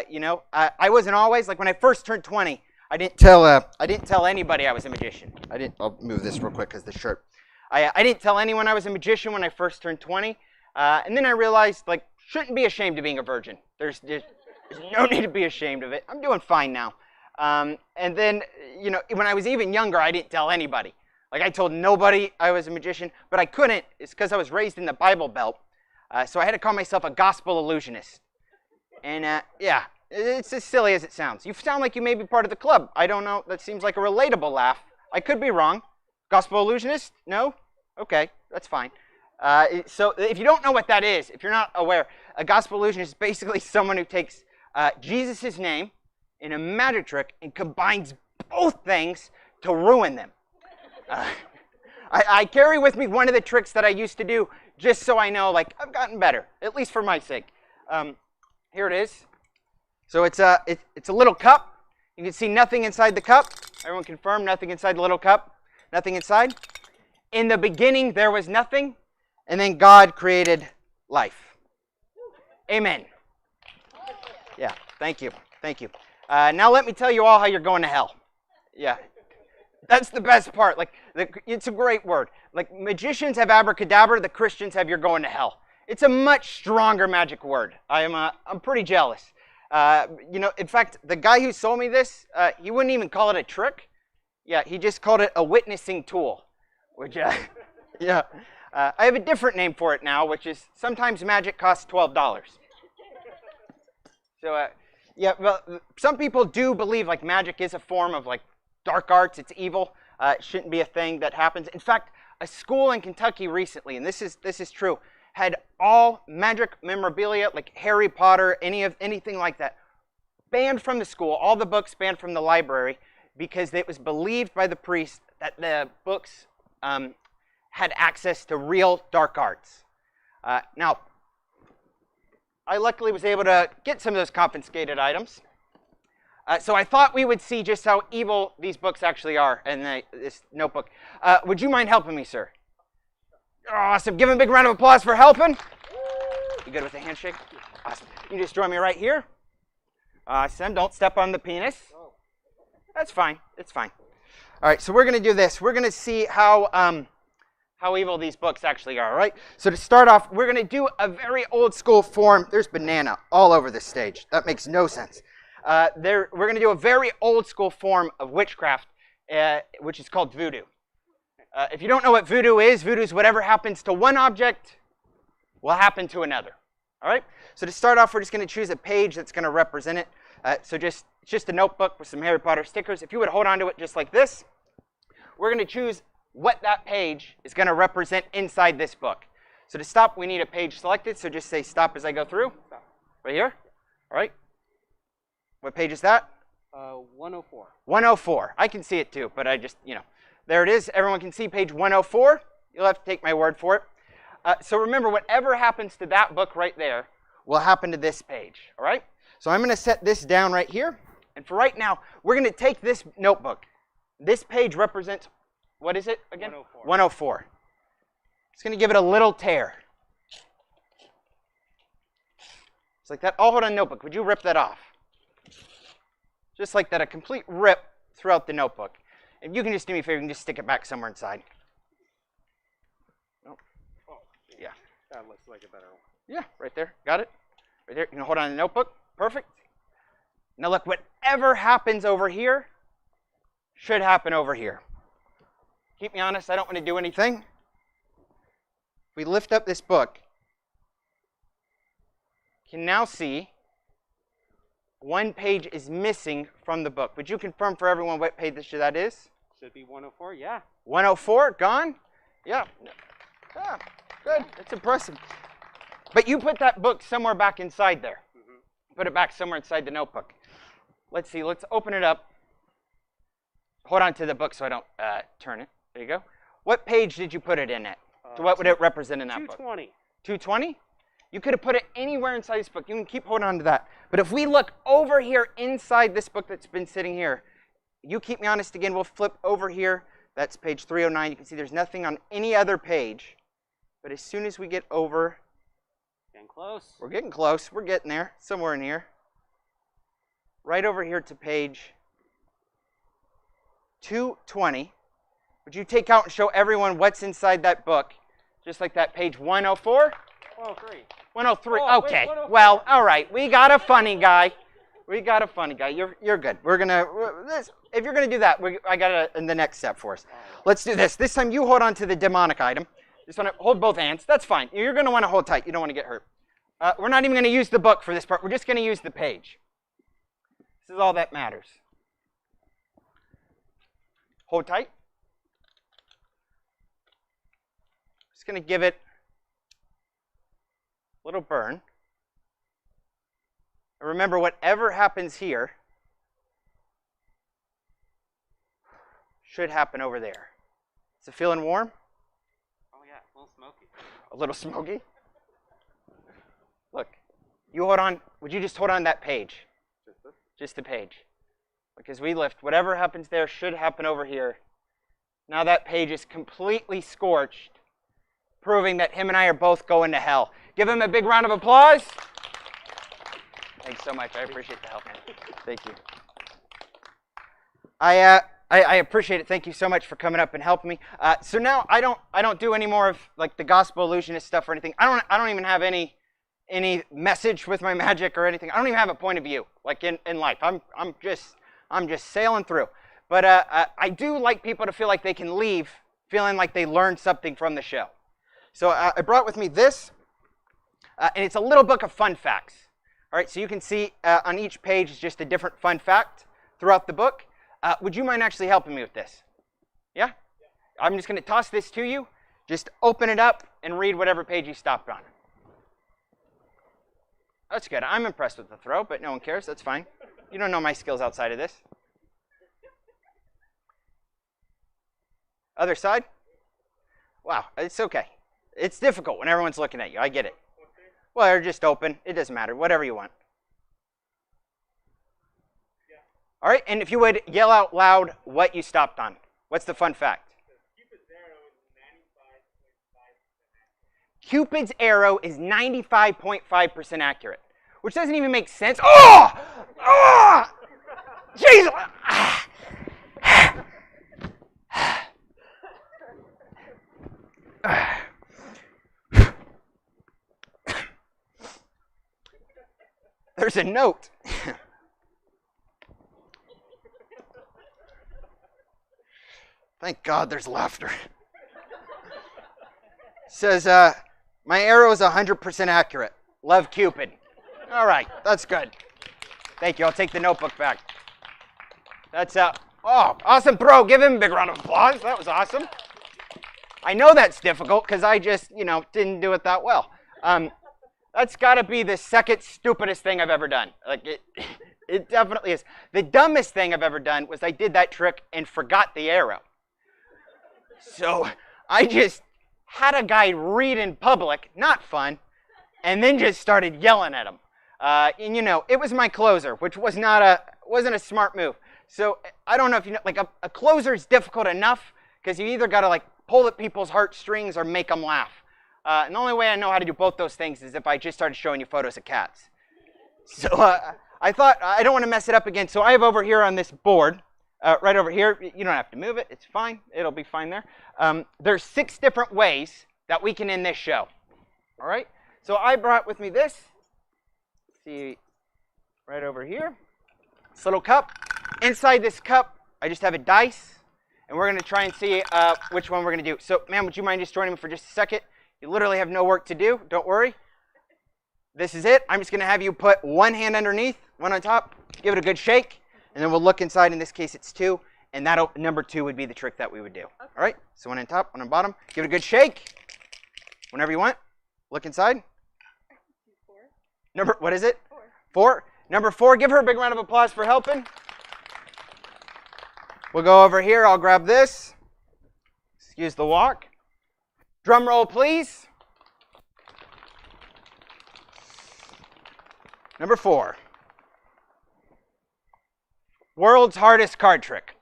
You know, I wasn't always like when I first turned 20. I didn't tell anybody I was a magician. I'll move this real quick because the shirt. I didn't tell anyone I was a magician when I first turned 20. And then I realized, like, shouldn't be ashamed of being a virgin. There's no need to be ashamed of it. I'm doing fine now. And then, you know, when I was even younger, I didn't tell anybody. Like, I told nobody I was a magician, but I couldn't. It's because I was raised in the Bible Belt. So I had to call myself a gospel illusionist. And, yeah, it's as silly as it sounds. You sound like you may be part of the club. I don't know. That seems like a relatable laugh. I could be wrong. Gospel illusionist? No? Okay, that's fine. So if you don't know what that is, if you're not aware, a gospel illusionist is basically someone who takes Jesus' name in a magic trick and combines both things to ruin them. I carry with me one of the tricks that I used to do just so I know, like, I've gotten better, at least for my sake. Here it is. So it's a little cup. You can see nothing inside the cup. Everyone confirm, nothing inside the little cup. Nothing inside. In the beginning, there was nothing. And then God created life. Amen. Yeah, thank you. Thank you. Now let me tell you all how you're going to hell. Yeah. That's the best part. Like, it's a great word. Like, magicians have abracadabra, the Christians have you're going to hell. It's a much stronger magic word. I'm pretty jealous. You know, in fact, the guy who sold me this, he wouldn't even call it a trick. Yeah, he just called it a witnessing tool. Which, yeah. I have a different name for it now, which is sometimes magic costs $12. So, yeah, well, some people do believe like magic is a form of like dark arts. It's evil. It shouldn't be a thing that happens. In fact, a school in Kentucky recently, and this is true, had all magic memorabilia, like Harry Potter, anything like that, banned from the school, all the books banned from the library, because it was believed by the priest that the books had access to real dark arts. Now, I luckily was able to get some of those confiscated items. So I thought we would see just how evil these books actually are in this notebook. Would you mind helping me, sir? Awesome. Give him a big round of applause for helping. You good with the handshake? Awesome. You just join me right here. Awesome. Don't step on the penis. That's fine. It's fine. All right, so we're going to do this. We're going to see how evil these books actually are, all right? So to start off, we're going to do a very old school form. There's banana all over this stage. That makes no sense. We're going to do a very old school form of witchcraft, which is called voodoo. If you don't know what voodoo is whatever happens to one object will happen to another, all right? So to start off, we're just going to choose a page that's going to represent it. So it's just a notebook with some Harry Potter stickers. If you would hold on to it just like this, we're going to choose what that page is going to represent inside this book. So to stop, we need a page selected. So just say stop as I go through. Stop. Right here? All right. What page is that? 104. 104. I can see it too, but I just, there it is. Everyone can see page 104. You'll have to take my word for it. So remember, whatever happens to that book right there will happen to this page. All right? So I'm going to set this down right here. And for right now, we're going to take this notebook. This page represents, what is it again? 104. 104. Just going to give it a little tear. Just like that. I'll hold on notebook. Would you rip that off? Just like that, a complete rip throughout the notebook. If you can just do me a favor, you can just stick it back somewhere inside. Oh, yeah. That looks like a better one. Yeah, right there. Got it? Right there. You can hold on the notebook. Perfect. Now look, whatever happens over here should happen over here. Keep me honest, I don't want to do anything. If we lift up this book, you can now see one page is missing from the book. Would you confirm for everyone what page that is? Should be 104, yeah. 104, gone? Yeah. Ah, good. That's impressive. But you put that book somewhere back inside there. Put it back somewhere inside the notebook. Let's see. Let's open it up. Hold on to the book so I don't turn it. There you go. What page did you put it in at? So what would it represent in that book? 220. 220? You could have put it anywhere inside this book. You can keep holding on to that. But if we look over here inside this book that's been sitting here, you keep me honest again, we'll flip over here. That's page 309. You can see there's nothing on any other page. But as soon as we get over, Getting close. we're getting close. We're getting there, somewhere in here. Right over here to page 220. Would you take out and show everyone what's inside that book? Just like that, page 104? 103. 103. Oh, Okay. wait, 104. Well, all right. We got a funny guy. You're good. We're gonna. If you're gonna do that, I got it in the next step for us. Let's do this. This time, you hold on to the demonic item. Just want to hold both hands. That's fine. You're gonna want to hold tight. You don't want to get hurt. We're not even gonna use the book for this part. We're just gonna use the page. This is all that matters. Hold tight. Just gonna give it a little burn. And remember, whatever happens here should happen over there. Is it feeling warm? Oh, yeah, a little smoky. A little smoky? Look, you hold on. Would you just hold on that page? Just this? Just the page. Because we lift. Whatever happens there should happen over here. Now that page is completely scorched, proving that him and I are both going to hell. Give him a big round of applause. Thanks so much. I appreciate the help, man. Thank you. I appreciate it. Thank you so much for coming up and helping me. So now I don't do any more of like the gospel illusionist stuff or anything. I don't even have any message with my magic or anything. I don't even have a point of view like in life. I'm just sailing through. But I do like people to feel like they can leave feeling like they learned something from the show. So I brought with me this, and it's a little book of fun facts. All right, so you can see on each page is just a different fun fact throughout the book. Would you mind actually helping me with this? Yeah? I'm just going to toss this to you. Just open it up and read whatever page you stopped on. That's good. I'm impressed with the throw, but no one cares. That's fine. You don't know my skills outside of this. Other side? Wow, it's okay. It's difficult when everyone's looking at you. I get it. Well, they're just open. It doesn't matter. Whatever you want. All right, and if you would yell out loud what you stopped on. What's the fun fact? Cupid's arrow is 95.5% accurate, which doesn't even make sense. Oh! Oh! Jesus! There's a note. Thank God there's laughter. It says, my arrow is 100% accurate. Love, Cupid. All right, that's good. Thank you. I'll take the notebook back. That's awesome throw. Give him a big round of applause. That was awesome. I know that's difficult because I just, didn't do it that well. That's got to be the second stupidest thing I've ever done. Like it definitely is. The dumbest thing I've ever done was I did that trick and forgot the arrow. So I just had a guy read in public, not fun, and then just started yelling at him. And it was my closer, which wasn't a smart move. So I don't know if you know, like a closer is difficult enough because you either got to pull at people's heartstrings or make them laugh. And the only way I know how to do both those things is if I just started showing you photos of cats. So I thought I don't want to mess it up again. So I have over here on this board, right over here. You don't have to move it. It's fine. It'll be fine there. There's 6 different ways that we can end this show. All right. So I brought with me this. See, right over here. This little cup. Inside this cup, I just have a dice. And we're going to try and see which one we're going to do. So, ma'am, would you mind just joining me for just a second? You literally have no work to do. Don't worry. This is it. I'm just going to have you put one hand underneath, one on top. Give it a good shake. And then we'll look inside. In this case, it's 2. And number 2 would be the trick that we would do. Okay. All right? So one on top, one on bottom. Give it a good shake. Whenever you want. Look inside. 4. What is it? 4. Number 4. Give her a big round of applause for helping. We'll go over here. I'll grab this. Excuse the walk. Drum roll, please. Number 4. World's hardest card trick.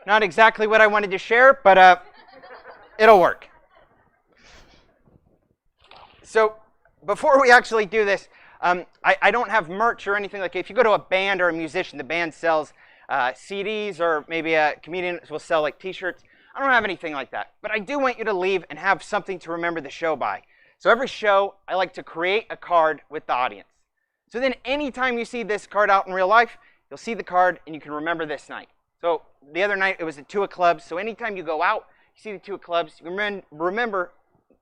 Not exactly what I wanted to share, but it'll work. So before we actually do this, I don't have merch or anything like it. If you go to a band or a musician, the band sells CDs, or maybe a comedian will sell T-shirts. I don't have anything like that, but I do want you to leave and have something to remember the show by. So every show, I like to create a card with the audience. So then anytime you see this card out in real life, you'll see the card and you can remember this night. So the other night, it was the 2 of clubs. So anytime you go out, you see the 2 of clubs, you remember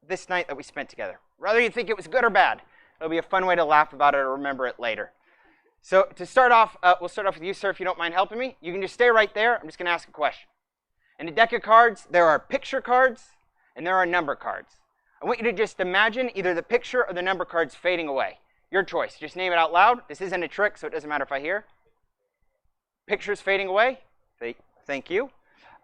this night that we spent together. Whether you think it was good or bad, it'll be a fun way to laugh about it or remember it later. So to start off, we'll start off with you, sir, if you don't mind helping me. You can just stay right there. I'm just going to ask a question. In a deck of cards, there are picture cards and there are number cards. I want you to just imagine either the picture or the number cards fading away. Your choice. Just name it out loud. This isn't a trick, so it doesn't matter if I hear. Pictures fading away. Thank you.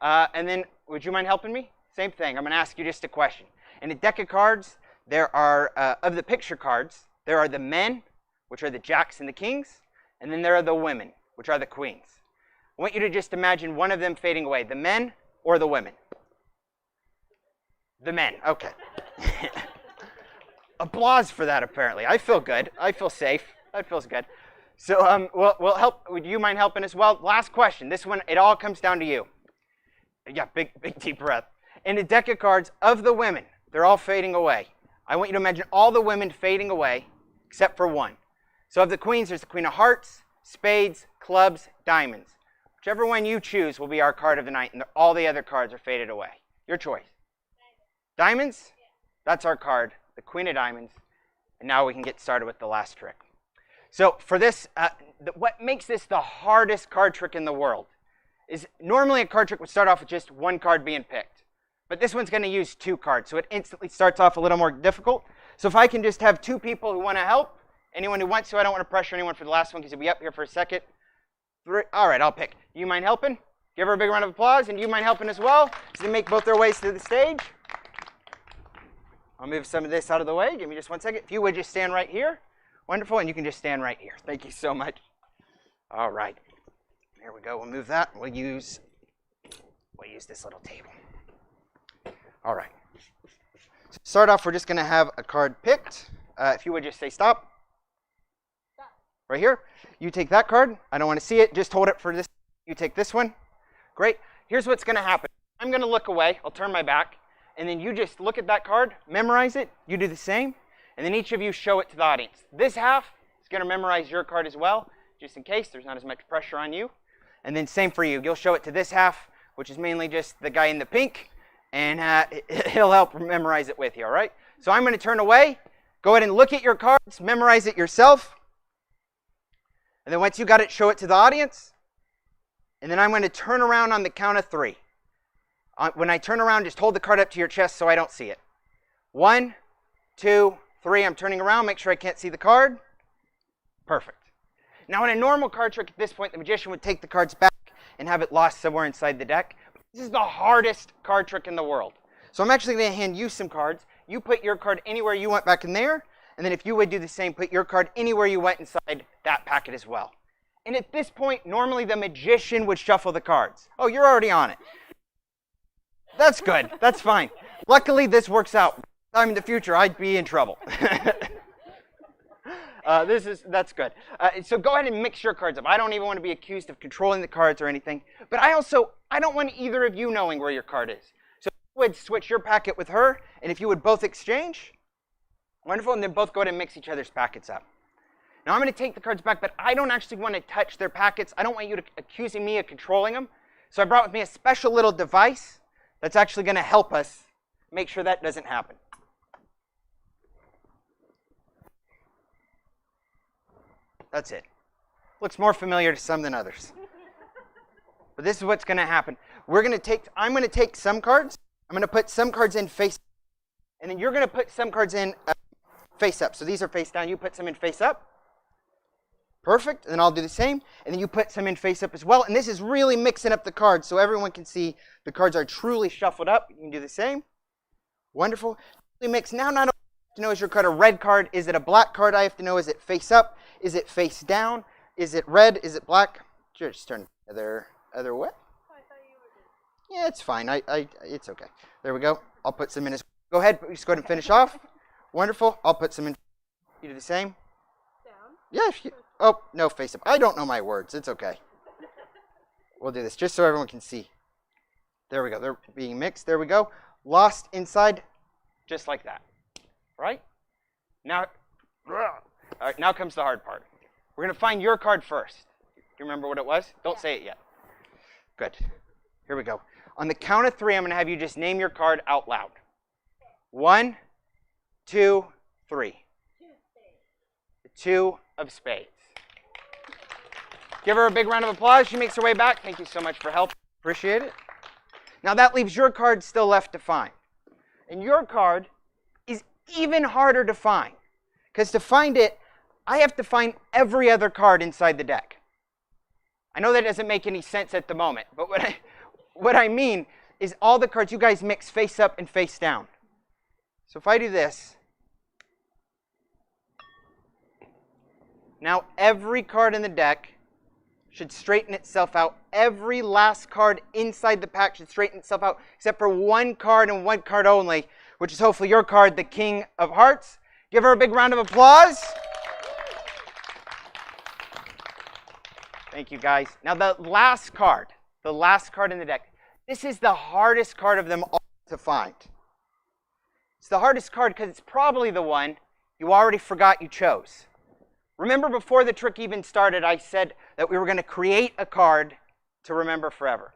And then, would you mind helping me? Same thing. I'm going to ask you just a question. In a deck of cards, there are, of the picture cards, there are the men, which are the jacks and the kings, and then there are the women, which are the queens. I want you to just imagine one of them fading away. The men or the women? The men. Okay. Applause for that, apparently. I feel good. I feel safe. That feels good. So we'll help. Would you mind helping as well? Last question. This one, it all comes down to you. Yeah, big deep breath. In a deck of cards of the women, they're all fading away. I want you to imagine all the women fading away except for one. So of the queens, there's the Queen of Hearts, Spades, Clubs, Diamonds. Whichever one you choose will be our card of the night, and all the other cards are faded away. Your choice. Diamonds? That's our card, the Queen of Diamonds. And now we can get started with the last trick. So for this, what makes this the hardest card trick in the world is normally a card trick would start off with just one card being picked. But this one's going to use 2 cards, so it instantly starts off a little more difficult. So if I can just have 2 people who want to help, anyone who wants to, I don't want to pressure anyone for the last one because he'll be up here for a second. 3, all right, I'll pick. You mind helping? Give her a big round of applause, and you mind helping as well, so they make both their ways to the stage. I'll move some of this out of the way. Give me just 1 second. If you would just stand right here. Wonderful, and you can just stand right here. Thank you so much. All right. There we go. We'll move that. We'll use this little table. All right. So to start off, we're just going to have a card picked. If you would just say stop. Stop. Right here. You take that card. I don't want to see it. Just hold it for this. You take this one. Great. Here's what's going to happen. I'm going to look away. I'll turn my back. And then you just look at that card, memorize it. You do the same. And then each of you show it to the audience. This half is going to memorize your card as well, just in case there's not as much pressure on you. And then same for you. You'll show it to this half, which is mainly just the guy in the pink. And he'll help memorize it with you, all right? So I'm going to turn away. Go ahead and look at your cards. Memorize it yourself. And then once you got it, show it to the audience. And then I'm going to turn around on the count of 3. When I turn around, just hold the card up to your chest so I don't see it. 1, 2, 3. I'm turning around. Make sure I can't see the card. Perfect. Now, in a normal card trick at this point, the magician would take the cards back and have it lost somewhere inside the deck. This is the hardest card trick in the world. So I'm actually going to hand you some cards. You put your card anywhere you want back in there. And then if you would do the same, put your card anywhere you want inside that packet as well. And at this point, normally the magician would shuffle the cards. Oh, you're already on it. That's good. That's fine. Luckily, this works out. In the future, I'd be in trouble. That's good. So go ahead and mix your cards up. I don't even want to be accused of controlling the cards or anything. But I don't want either of you knowing where your card is. So if you would switch your packet with her, and if you would both exchange, wonderful, and then both go ahead and mix each other's packets up. Now I'm going to take the cards back, but I don't actually want to touch their packets. I don't want you accusing me of controlling them. So I brought with me a special little device that's actually going to help us make sure that doesn't happen. That's it. Looks more familiar to some than others. But this is what's going to happen. I'm going to take some cards. I'm going to put some cards in face up. And then you're going to put some cards in face up. So these are face down. You put some in face up. Perfect. And then I'll do the same. And then you put some in face up as well. And this is really mixing up the cards so everyone can see the cards are truly shuffled up. You can do the same. Wonderful. Mix. Now not only to know is your card a red card, is it a black card? I have to know, is it face up? Is it face down? Is it red? Is it black? Just turn the other way. Yeah, it's fine. It's okay. There we go. I'll put some in as well. Go ahead. Just go ahead and finish off. Wonderful. I'll put some in. You do the same? Down? Yeah. Oh, no, face up. I don't know my words. It's okay. We'll do this just so everyone can see. There we go. They're being mixed. There we go. Lost inside, just like that. Right? Now, all right, now comes the hard part. We're going to find your card first. Do you remember what it was? Don't say it yet. Good. Here we go. On the count of 3, I'm going to have you just name your card out loud. 1, 2, 3. The 2 of spades. Give her a big round of applause. She makes her way back. Thank you so much for help. Appreciate it. Now that leaves your card still left to find. And your card is even harder to find. Because to find it, I have to find every other card inside the deck. I know that doesn't make any sense at the moment. But what I mean is all the cards you guys mix face up and face down. So if I do this, now every card in the deck should straighten itself out. Every last card inside the pack should straighten itself out, except for one card and one card only, which is hopefully your card, the King of Hearts. Give her a big round of applause. Thank you, guys. Now the last card in the deck. This is the hardest card of them all to find. It's the hardest card because it's probably the one you already forgot you chose. Remember, before the trick even started, I said that we were going to create a card to remember forever.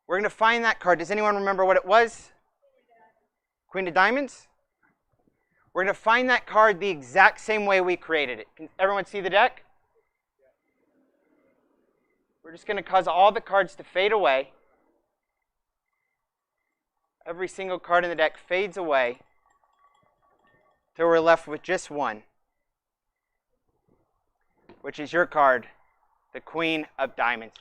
We're going to find that card. Does anyone remember what it was? Queen of Diamonds? We're going to find that card the exact same way we created it. Can everyone see the deck? We're just going to cause all the cards to fade away. Every single card in the deck fades away till we're left with just one, which is your card, the Queen of Diamonds.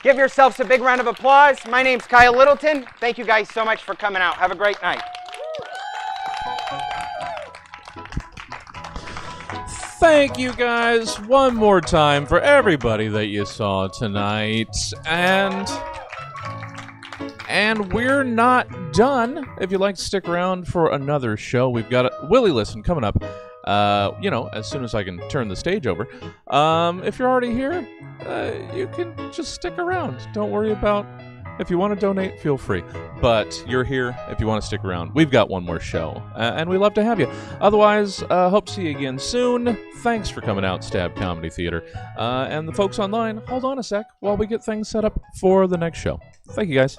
Give yourselves a big round of applause. My name's Kyle Littleton. Thank you guys so much for coming out. Have a great night. Thank you guys one more time for everybody that you saw tonight. And we're not done. If you'd like to stick around for another show, we've got Willie Listen coming up. As soon as I can turn the stage over. If you're already here, you can just stick around. Don't worry about if you want to donate, feel free. But you're here if you want to stick around. We've got one more show, and we love to have you. Otherwise, hope to see you again soon. Thanks for coming out, Stab Comedy Theater. And the folks online, hold on a sec while we get things set up for the next show. Thank you, guys.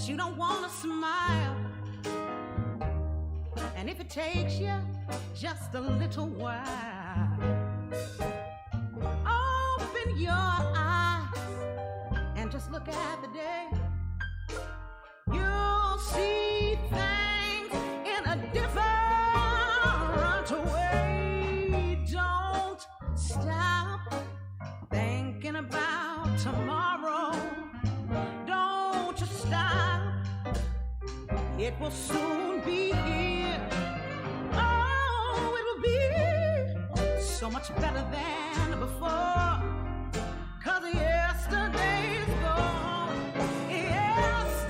You don't want to smile, and if it takes you just a little while, open your eyes and just look at the day. You'll see things in a different way. Don't stop thinking about tomorrow. Don't you stop. It will soon be here. Oh, it will be so much better than before. 'Cause yesterday's gone. Yesterday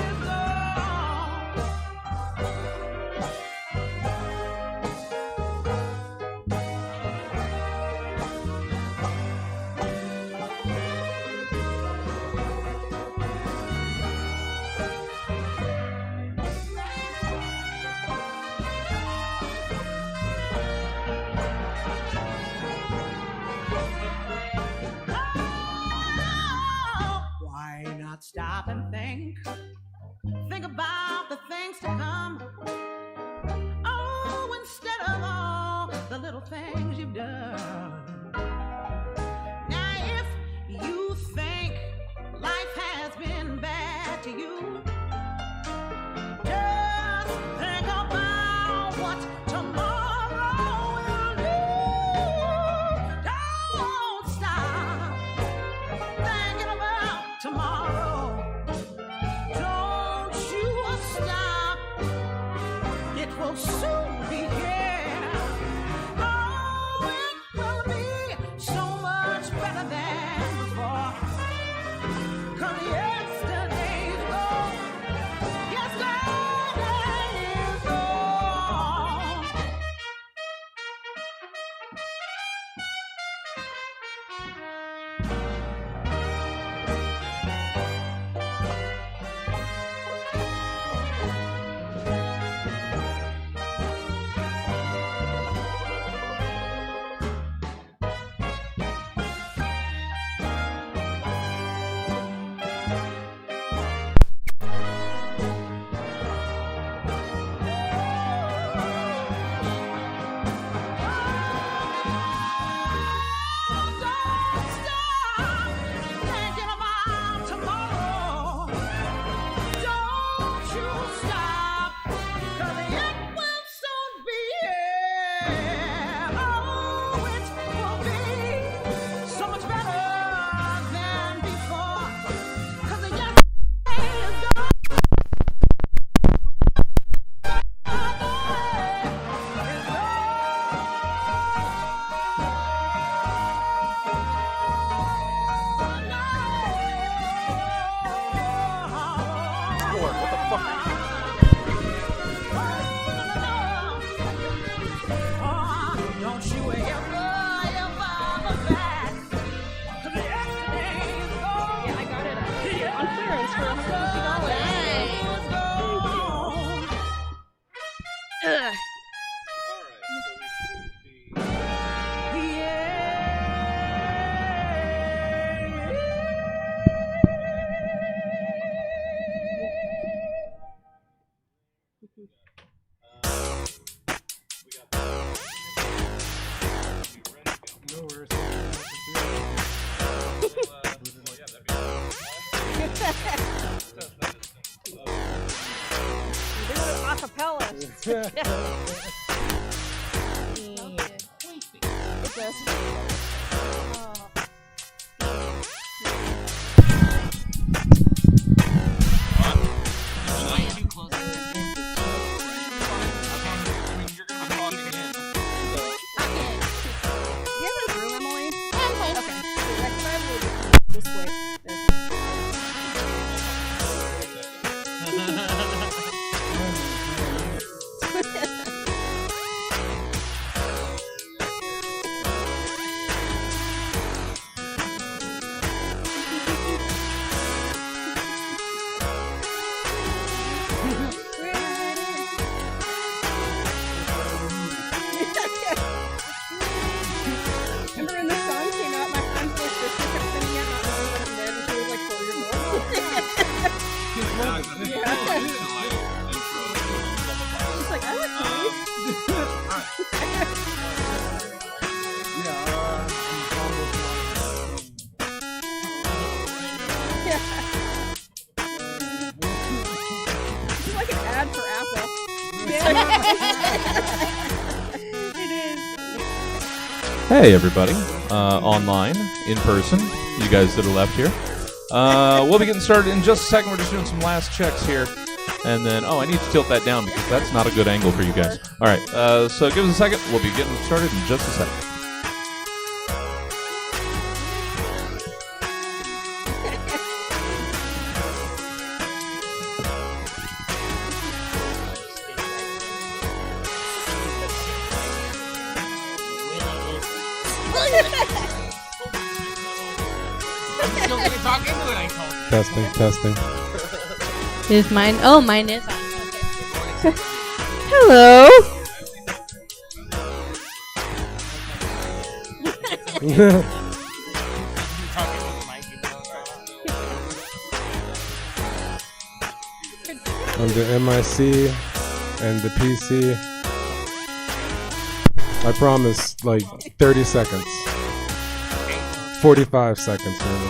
is gone. Why not stop and think? Think about the things to come. Oh, instead of all the little things you've done. Now, if you think life has been bad to you, just think about what tomorrow will do. Don't stop thinking about tomorrow. Don't you stop. It will soon be here. Oh, it will be so much better than before. 'Cause yesterday's gone. Yesterday is gone. Don't stop thinking about tomorrow. Don't you stop, 'cause it will soon be here. Oh, it will be so much better than before. 'Cause yesterday is gone. Lord, what the fuck are you? Don't you ever look back. 'Cause yesterday is gone. Yeah, I got it on clearance for $150. Ugh. Do it a cappella. It does. Do you have a room, Emily? Yeah, I'm fine. Okay. So next time we'll just this way. Remember when this song came out, my friend's little sister kept singing it, not knowing what it meant, and she was like 4 years old. She's like, I like This is like an ad for Apple. It is. Hey, everybody. Online, in person, you guys that are left here. We'll be getting started in just a second. We're just doing some last checks here. And then, I need to tilt that down because that's not a good angle for you guys. All right, so give us a second. We'll be getting started in just a second. Testing. Is mine? Oh, mine is on. Hello. On the MIC and the PC. I promise, like 30 seconds. 45 seconds, maybe.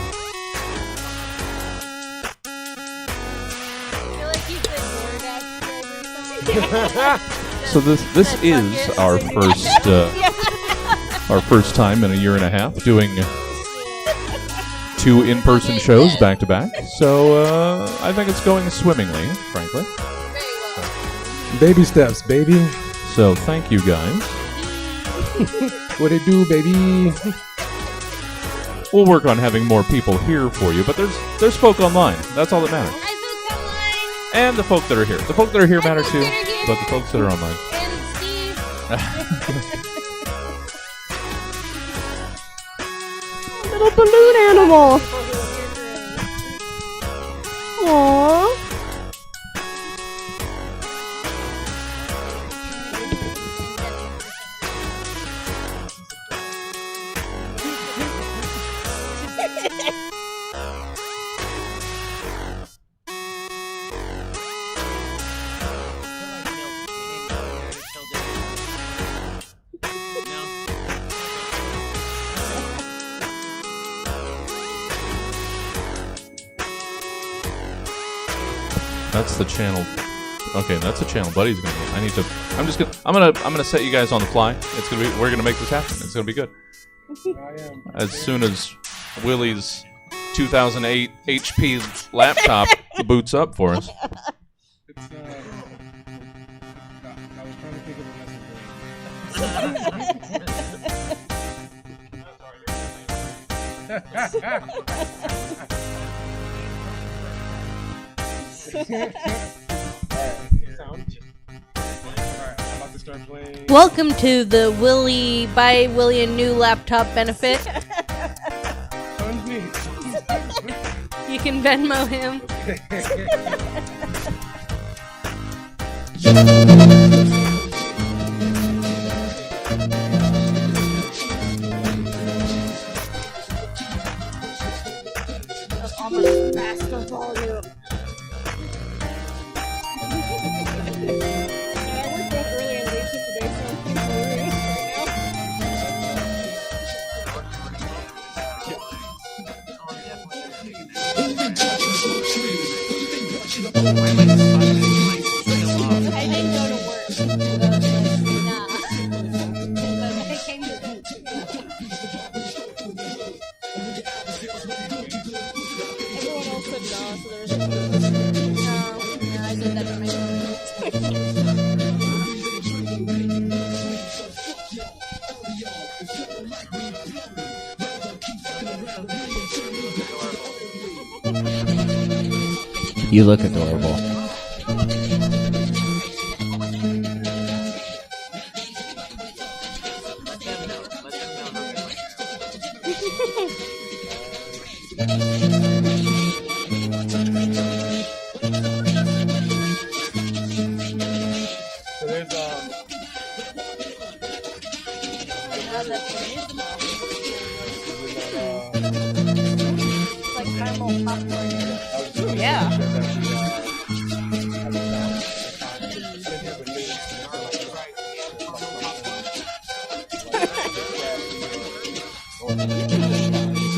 So this is our first time in a year and a half doing 2 in-person shows back to back. So I think it's going swimmingly, frankly. Baby steps, baby. So thank you guys. What it do, baby? We'll work on having more people here for you, but there's folk online. That's all that matters. And the folk that are here. The folk that are here matter too, but the folks that are online. And Steve. Little balloon animal. Aww. That's the channel. Okay, that's the channel Buddy's gonna get. I'm gonna set you guys on the fly. We're gonna make this happen. It's gonna be good. As soon as Willie's 2008 HP laptop boots up for us. I was trying to think of Welcome to the Buy Willie a new laptop benefit. You can Venmo him. You look adorable.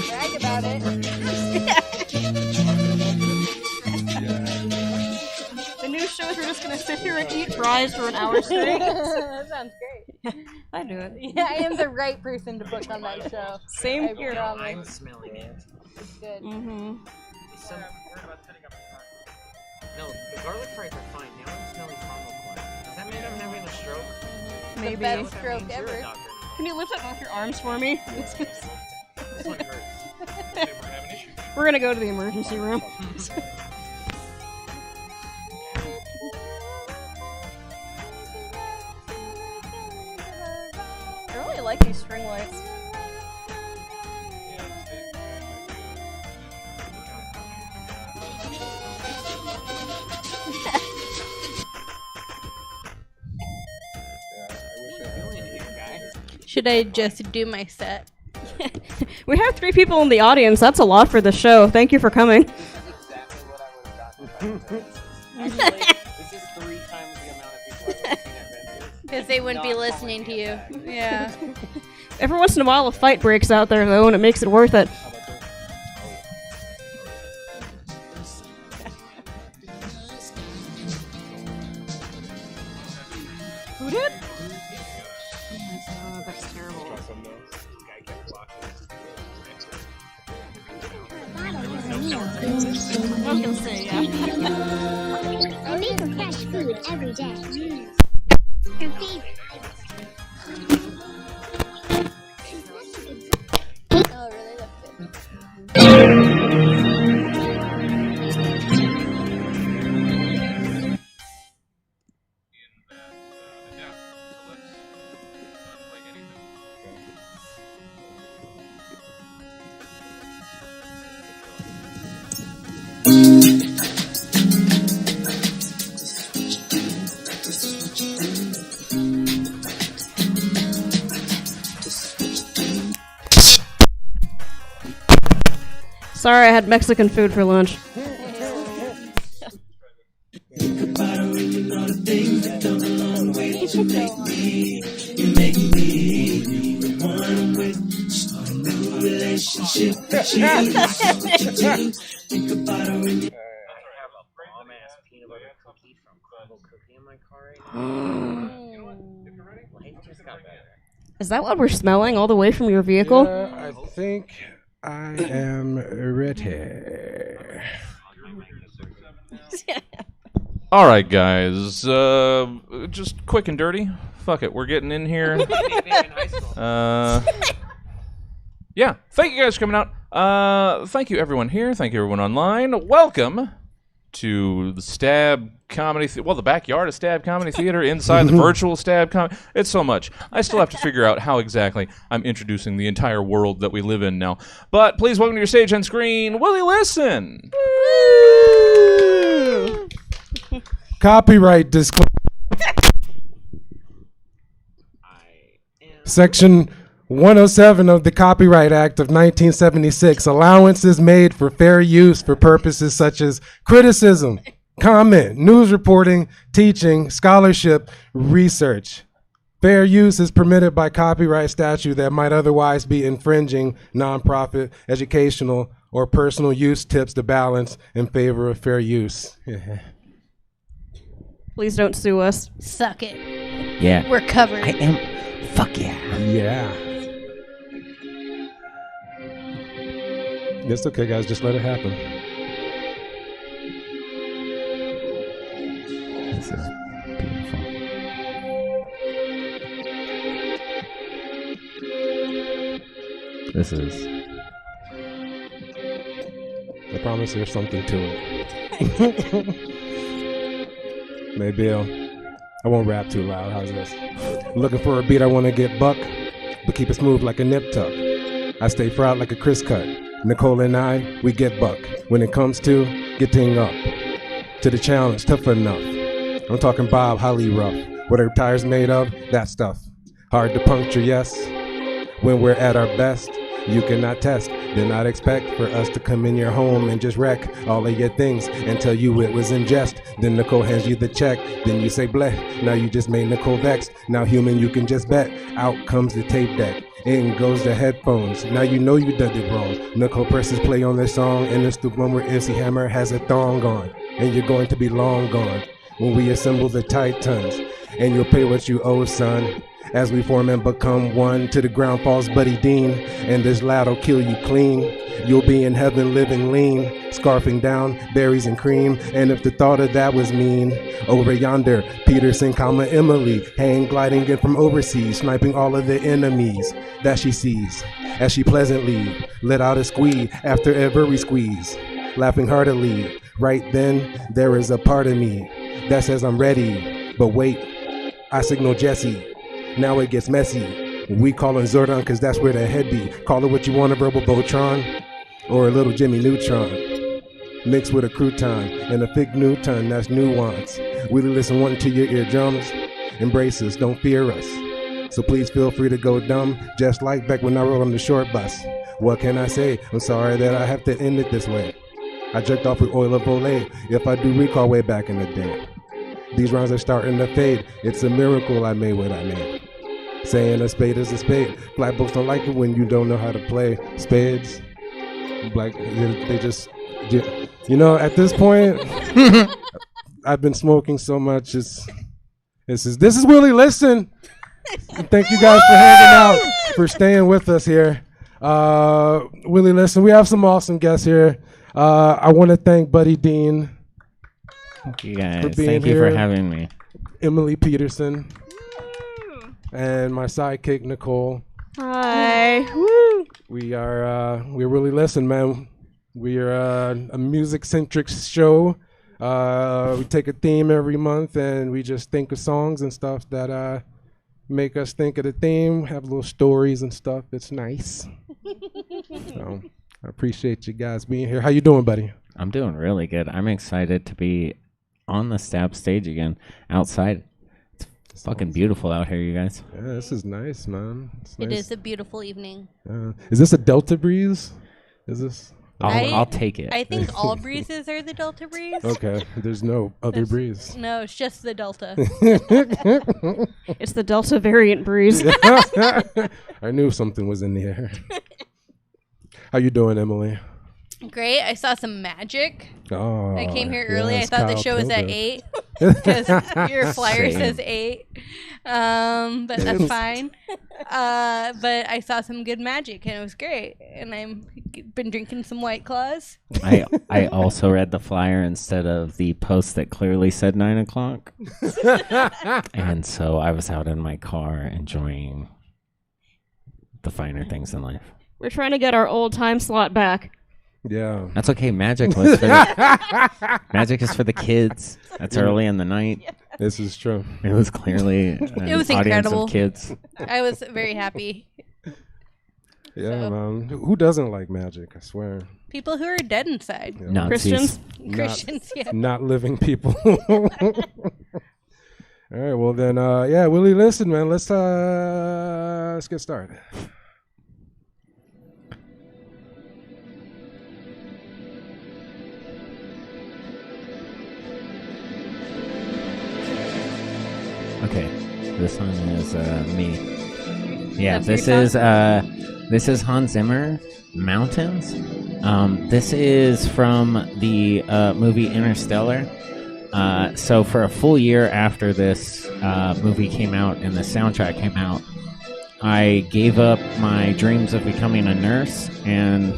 Brag about it. The new show is we're just gonna sit here and eat fries for an hour straight. That sounds great. I do it. Yeah, I am the right person to book on that show. Same I here. promise. I'm smelling it. It's good. Mm-hmm. No, the garlic fries are fine. Now I'm smelling caramel corn. Does that mean I'm having a stroke? Maybe. The best stroke You're a ever. doctor. Can you lift up both your arms for me? This one hurts. We're gonna go to the emergency room. I really like these string lights. Should I just do my set? We have 3 people in the audience. That's a lot for the show. Thank you for coming. Exactly what I would have done. Actually, this is 3 times the amount of people I've seen at Vince's. Because they wouldn't be listening to you. Yeah. Every once in a while, a fight breaks out there, though, and it makes it worth it. Who did? Oh my god, that's terrible. I was gonna say, yeah. I make her fresh food every day. Her favorite. Oh, really? That's good. Sorry, I had Mexican food for lunch. Is that what we're smelling all the way from your vehicle? I think I am ready. All right, guys. Just quick and dirty. Fuck it. We're getting in here. Yeah. Thank you guys for coming out. Thank you, everyone here. Thank you, everyone online. Welcome to the Stab Comedy the backyard of Stab Comedy Theater, inside the virtual Stab Comedy. It's so much. I still have to figure out how exactly I'm introducing the entire world that we live in now. But please welcome to your stage and screen, Willie Listen. Copyright disclaimer. Section 107 of the Copyright Act of 1976, allowances made for fair use for purposes such as criticism, comment, news reporting, teaching, scholarship, research. Fair use is permitted by copyright statute that might otherwise be infringing nonprofit, educational, or personal use tips the balance in favor of fair use. Please don't sue us. Suck it. Yeah. We're covered. I am. Fuck yeah. Yeah. It's okay, guys. Just let it happen. This is beautiful. This is. I promise there's something to it. Maybe I won't rap too loud. How's this? Looking for a beat I want to get buck, but keep it smooth like a nip tuck. I stay fried like a crisp cut. Nicole and I, we get buck. When it comes to getting up to the challenge, tough enough. I'm talking Bob Holly rough. What are tires made of? That stuff. Hard to puncture, yes. When we're at our best, you cannot test. Did not expect for us to come in your home and just wreck all of your things and tell you it was in jest. Then Nicole hands you the check. Then you say bleh. Now you just made Nicole vexed. Now human, you can just bet. Out comes the tape deck. In goes the headphones. Now you know you done it wrong. Nicole presses play on this song, and it's the one where MC Hammer has a thong on. And you're going to be long gone when we assemble the Titans. And you'll pay what you owe, son. As we form and become one, to the ground falls Buddy Dean, and this loud'll kill you clean. You'll be in heaven living lean, scarfing down berries and cream. And if the thought of that was mean, over yonder, Peterson, Emily, hang gliding in from overseas, sniping all of the enemies that she sees, as she pleasantly let out a squeeze after every squeeze, laughing heartily. Right then, there is a part of me that says I'm ready, but wait, I signal Jesse. Now it gets messy. We call him Zordon cause that's where the head be. Call it what you want, a verbal Botron or a little Jimmy Neutron. Mixed with a crouton and a thick Newton, that's nuance. Willie Listen one to your eardrums. Embrace us, don't fear us. So please feel free to go dumb, just like back when I rode on the short bus. What can I say? I'm sorry that I have to end it this way. I jerked off with oil of Olay, if I do recall way back in the day. These rhymes are starting to fade. It's a miracle I made what I made. Saying a spade is a spade. Black folks don't like it when you don't know how to play spades. Black, they just, you know, at this point, I've been smoking so much. This is Willie Listen. Thank you guys for hanging out, for staying with us here. Willie Listen, we have some awesome guests here. I want to thank Buddy Dean. Thank you guys. For being Thank you here. for having me. Emily Peterson. And my sidekick, Nicole. Hi. Woo. We really listen, man. We are a music-centric show. We take a theme every month, and we just think of songs and stuff that make us think of the theme, have little stories and stuff. It's nice. So I appreciate you guys being here. How you doing, buddy? I'm doing really good. I'm excited to be on the Stab stage again, outside. It's fucking beautiful out here, you guys. Yeah, this is nice, man. It's It nice. is a beautiful evening. Is this a Delta breeze? Is this? I'll take it. I think all breezes are the Delta breeze. Okay, there's no other breeze. No, it's just the Delta. It's the Delta variant breeze. I knew something was in the air. How you doing, Emily? Great. I saw some magic. Oh, I came here early. yes, I thought the Kyle show was at Pilger. 8 because your flyer Same. says 8. But that's fine. But I saw some good magic and it was great. And I've been drinking some White Claws. I also read the flyer instead of the post that clearly said 9 o'clock. And so I was out in my car enjoying the finer things in life. We're trying to get our old time slot back. Yeah. That's okay. Magic was for the, magic is for the kids. That's early in the night. This is true. It was clearly an It was audience incredible. of kids. I was very happy. Yeah, So- man. Who doesn't like magic? I swear. People who are dead inside. Yeah. Nazis. Christians. Christians, yeah. Not living people. All right. Well then, yeah, Willie, listen, man. Let's get started. Okay, this one is me. Yeah, That's this is Hans Zimmer, Mountains. This is from the movie Interstellar. So for a full year after this movie came out and the soundtrack came out, I gave up my dreams of becoming a nurse and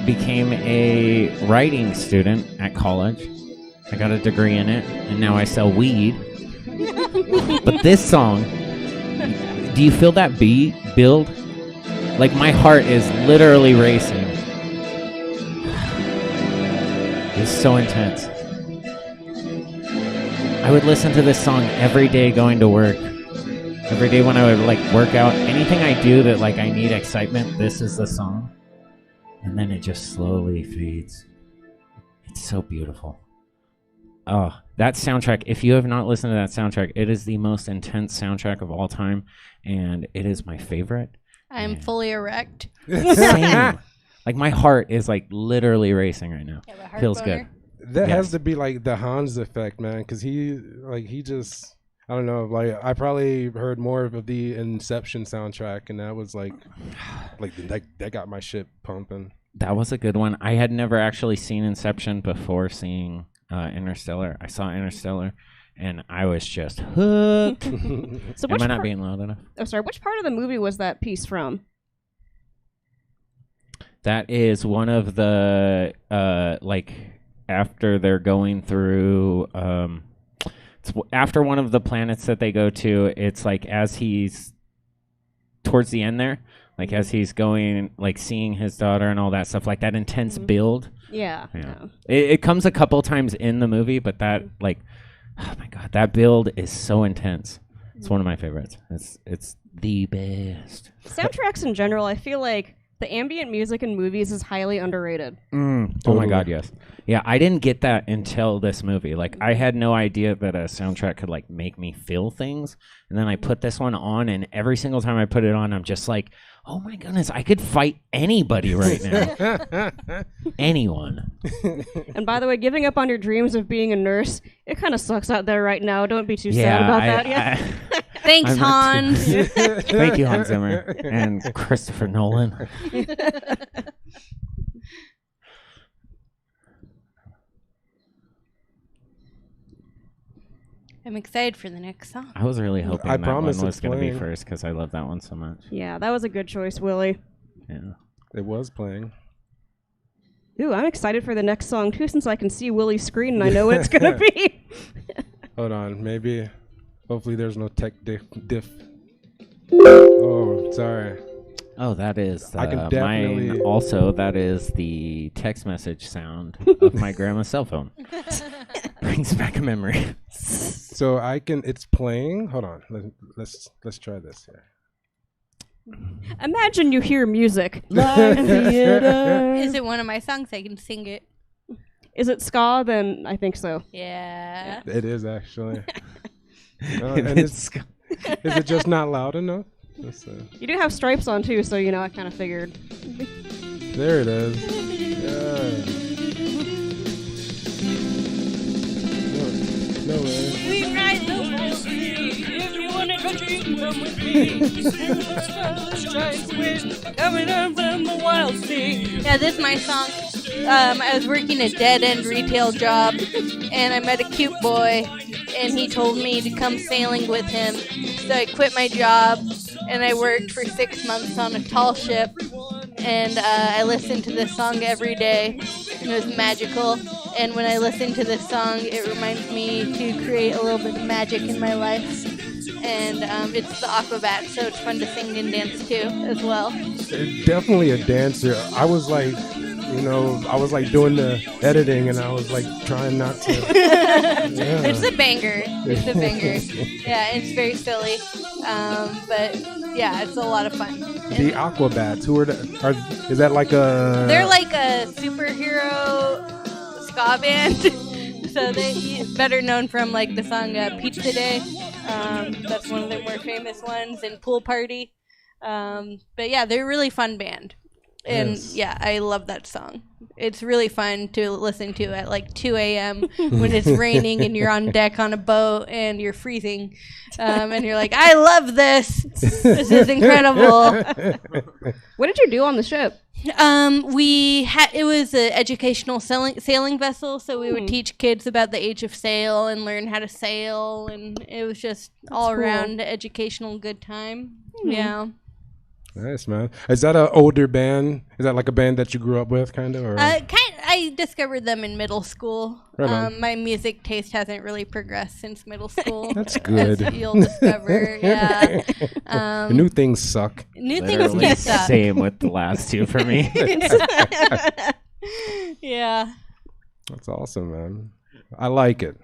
became a writing student at college. I got a degree in it, and now I sell weed. But this song, do you feel that beat build? Like my heart is literally racing. It's so intense. I would listen to this song every day going to work. Every day when I would like work out, anything I do that like I need excitement, this is the song. And then it just slowly fades. It's so beautiful. Oh, that soundtrack, if you have not listened to that soundtrack, it is the most intense soundtrack of all time, and it is my favorite. I'm fully erect. Same. Like my heart is like literally racing right now. Yeah, but heart Feels boner. good. That Yes. has to be like the Hans effect, man, because he just, I don't know, like I probably heard more of the Inception soundtrack, and that was like that got my shit pumping. That was a good one. I had never actually seen Inception before seeing Interstellar. I saw Interstellar, and I was just hooked. So Am which I not part- being loud enough? Oh, sorry. Which part of the movie was that piece from? That is one of the like after they're going through after one of the planets that they go to. It's like as he's towards the end there, like as he's going, like seeing his daughter and all that stuff, like that intense build. Yeah. It comes a couple times in the movie, but that like, oh my god, that build is so intense. It's one of my favorites. It's the best. Soundtracks in general, I feel like the ambient music in movies is highly underrated. Oh my god, yes. Yeah, I didn't get that until this movie. Like, I had no idea that a soundtrack could like make me feel things. And then I put this one on, and every single time I put it on, I'm just like, oh my goodness, I could fight anybody right now. Anyone. And by the way, giving up on your dreams of being a nurse, it kind of sucks out there right now. Don't be too sad about that. Yeah. Thanks, I'm not Hans. Thank you, Hans Zimmer and Christopher Nolan. I'm excited for the next song. I was really hoping I that promise one was it's going to be playing. first because I love that one so much. Yeah, that was a good choice, Willie. Yeah. It was playing. Ooh, I'm excited for the next song too, since I can see Willie's screen and I know what it's gonna be. Hold on, maybe. Hopefully, there's no tech diff. Oh, sorry. Oh, that is I can mine. definitely- Also, that is the text message sound of my grandma's cell phone. Brings back a memory. So I can. It's playing. Hold on. Let's try this here. Imagine you hear music. Is it one of my songs? I can sing it. Is it ska? Then I think so. Yeah. It is actually. And is it just not loud enough? You do have stripes on too, so I kind of figured. There it is. Yeah. No way. We ride the wild sea. If you want a country, come with me. Sunshine wind coming up from the wild sea. Yeah, this is my song. I was working a dead-end retail job, and I met a cute boy, and he told me to come sailing with him. So I quit my job, and I worked for 6 months on a tall ship, and I listened to this song every day, and it was magical. And when I listen to this song, it reminds me to create a little bit of magic in my life. And it's the Aquabat, so it's fun to sing and dance to as well. Definitely a dancer. I was like, doing the editing, and I was like trying not to. Yeah. It's a banger. It's a banger. Yeah, it's very silly, but yeah, it's a lot of fun. The Aquabats. Who is that like a? They're like a superhero ska band. So they better known from like the song Pizza Day. That's one of their more famous ones, and Pool Party. But yeah, they're a really fun band. And yeah, I love that song. It's really fun to listen to at like 2 a.m. when it's raining and you're on deck on a boat and you're freezing. And you're like, I love this. This is incredible. What did you do on the ship? It was an educational sailing vessel, so we would teach kids about the age of sail and learn how to sail, and it was just all around educational good time. Yeah. Nice, man. Is that an older band? Is that like a band that you grew up with, kind of? Or? I discovered them in middle school. Right on. My music taste hasn't really progressed since middle school. That's good. As you'll discover, yeah. New things suck. New Literally things do suck. same with the last two for me. Yeah. That's awesome, man. I like it.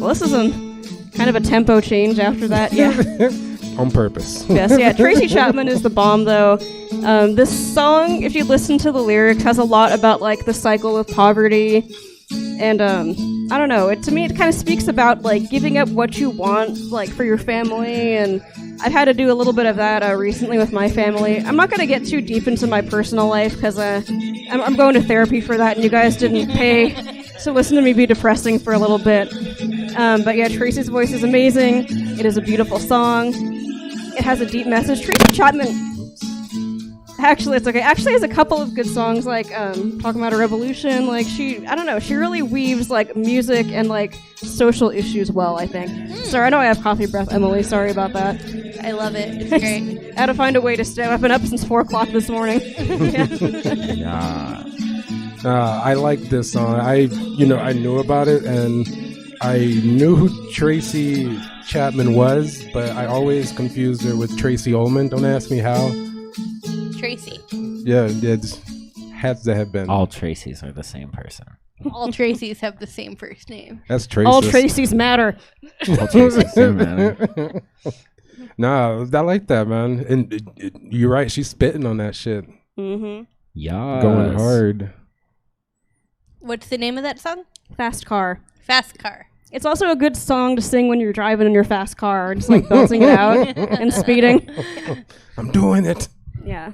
Well, this is kind of a tempo change after that. Yeah. On purpose. Yes, yeah. Tracy Chapman is the bomb, though. This song, if you listen to the lyrics, has a lot about like the cycle of poverty, and I don't know. To me, it kind of speaks about like giving up what you want, like for your family. And I've had to do a little bit of that recently with my family. I'm not gonna get too deep into my personal life because I'm going to therapy for that, and you guys didn't pay. So listen to me be depressing for a little bit. But yeah, Tracy's voice is amazing. It is a beautiful song. It has a deep message. Tracy Chapman Actually, it's okay. Actually, has a couple of good songs, like "Talking About a Revolution." Like I don't know, she really weaves like music and like social issues well. I think. Sorry, I know I have coffee breath, Emily. Sorry about that. I love it. It's great. I had to find a way to stay. I've been up since 4 o'clock this morning. I like this song. I knew about it, and I knew who Tracy Chapman was, but I always confused her with Tracy Ullman. Don't ask me how. Tracy. Yeah, it had to have been. All Tracys are the same person. All Tracys have the same first name. That's Tracy. All Tracys matter. All Tracys do matter. Nah, I like that, man. And you're right. She's spitting on that shit. Mm-hmm. Yeah. Going hard. What's the name of that song? Fast Car. Fast Car. It's also a good song to sing when you're driving in your fast car, just like bouncing it out and speeding. I'm doing it. Yeah.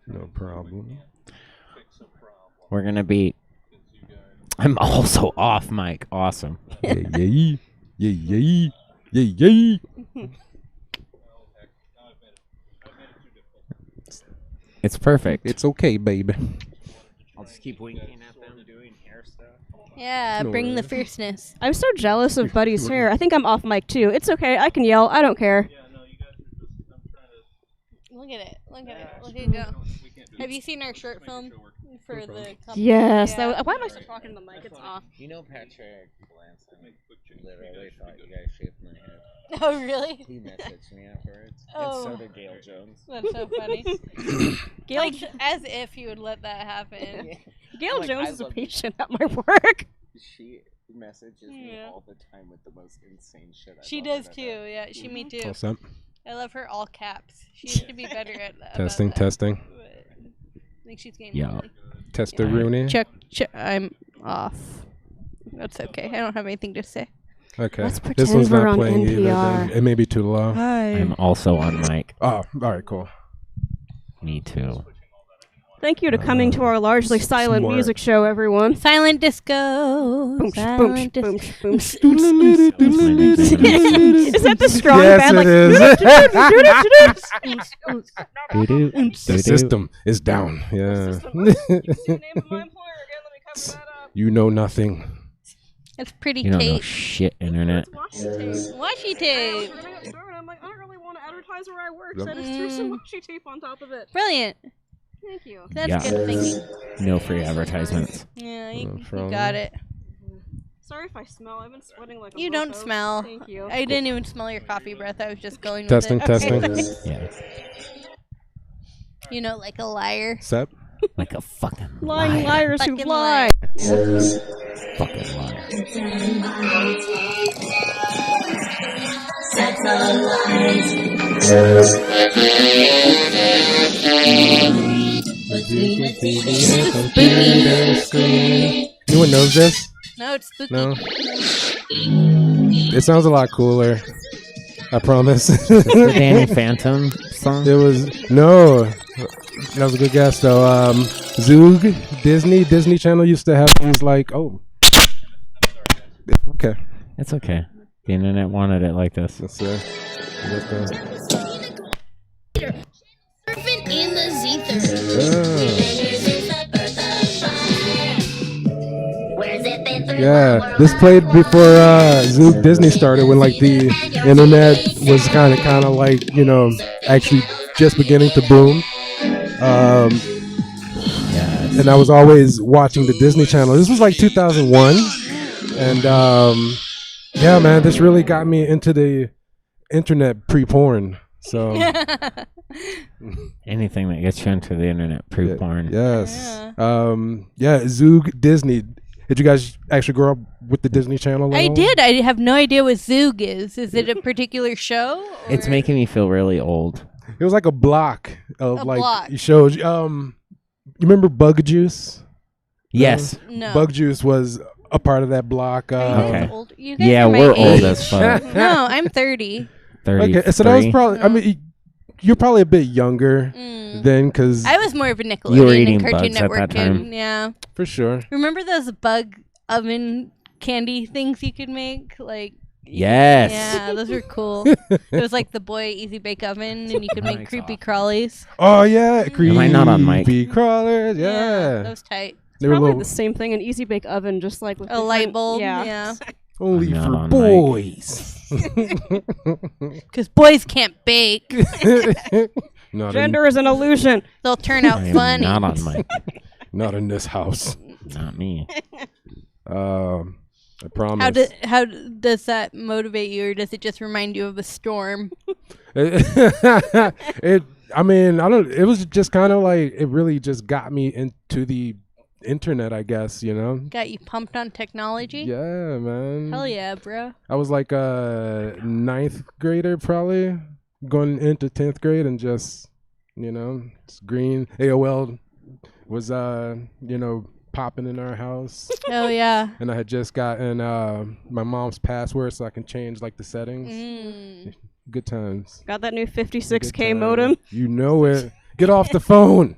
No problem. We're gonna be. I'm also off mic. Awesome. Yay. Yay. Yay. It's perfect. It's okay, baby. I'll just keep winking at them doing hair stuff. Yeah, No bring the worries. fierceness. I'm so jealous of Buddy's hair. I think I'm off mic too. It's okay. I can yell. I don't care. Look at it. Look at it. Look at it go. Have you seen our short film for the company? Yes. Yeah. Why am I still talking to the mic? It's off. You know Patrick Blanson literally thought you guys shaved my head. Oh, really? He messaged me afterwards. Oh. And so did Gail Jones. That's so funny. Gail Like, as if you would let that happen. Gail Like, Jones I is a love patient at my work. She messages me Yeah. all the time with the most insane shit. She does too. Yeah, she me too. What's up? I love her all caps. She used to be better at that. Testing, testing. I think she's getting Yeah. lonely. Tester Rooney. Check. I'm off. That's okay. I don't have anything to say. Okay. Let's This pretend one's we're not on playing either. NPR. Then. It may be too low. Hi. I'm also on mic. Oh, all right, cool. Me too. Thank you to coming to our largely silent smart. music show, everyone. Silent disco. Boom, boom, Silent boom, disco. boom. That's my nickname. Is that the strong Yes, band? it Like, Doo-doo, The doo-doo. system is down. Yeah. You know nothing. That's pretty You don't know tape. shit, internet. Washi tape. I'm like, I don't really want to advertise where I work, so I just threw some washi tape on top of it. Brilliant. Thank you. That's Yeah. good thinking. No free advertisements. Yeah, No you problem. got it. Sorry if I smell. I've been sweating like a You don't mofo. smell. Thank you. I didn't even smell your coffee breath. I was just going Testing, with it. testing. Yeah. You know, like a liar. Sep. Like a fucking Lying liar. liars who Fucking lie. Fucking liar. Anyone knows this? No, it's spooky. No. It sounds a lot cooler. I promise. The Danny Phantom song? It was no. That was a good guess though. Zoog, Disney Channel used to have things like okay. It's okay. The internet wanted it like this. That's it. Surfing in the Yeah, this played before Zoog Disney started, when like the internet was kind of like, actually just beginning to boom. Yes. And I was always watching the Disney Channel. This was like 2001, and yeah, man, this really got me into the internet pre-porn. So Anything that gets you into the internet, pre-porn. yes, yeah, Zoog Disney. Did you guys actually grow up with the Disney Channel? at I all? did. I have no idea what Zoog is. Is it a particular show? It's or- making me feel really old. It was like a block of A like block. shows. You remember Bug Juice? Yes. No. Bug Juice was a part of that block. Are you guys Okay. old? You guys Yeah, are my we're age. old as fuck. No, I'm 30. 33. Okay, so that was probably. I mean, you're probably a bit younger then, because I was more of a Nickelodeon You were eating and Cartoon bugs at Network that time. kid. Yeah. for sure. Remember those bug oven candy things you could make? Like Yes. Yeah, those were cool. It was like the boy Easy Bake Oven, and you could make creepy crawlies. Oh yeah, creepy Am I not on mic? crawlers. Yeah. That was tight. They were Probably little, the same thing in Easy Bake Oven, just like with A light different- bulb. Yeah. Yeah. only I'm not for on boys. Because boys can't bake. Not Gender is an illusion. They'll turn out I am funny. not on mic. not in this house. Not me. I promise. How does that motivate you, or does it just remind you of a storm? It was just kind of like it really just got me into the internet, I guess, Got you pumped on technology? Yeah, man. Hell yeah, bro. I was like a 9th grader probably, going into 10th grade, and just, it's green. AOL was, popping in our house. Oh yeah. And I had just gotten my mom's password so I can change like the settings. Good times. Got that new Good 56K times. modem. You know it. Get off the phone.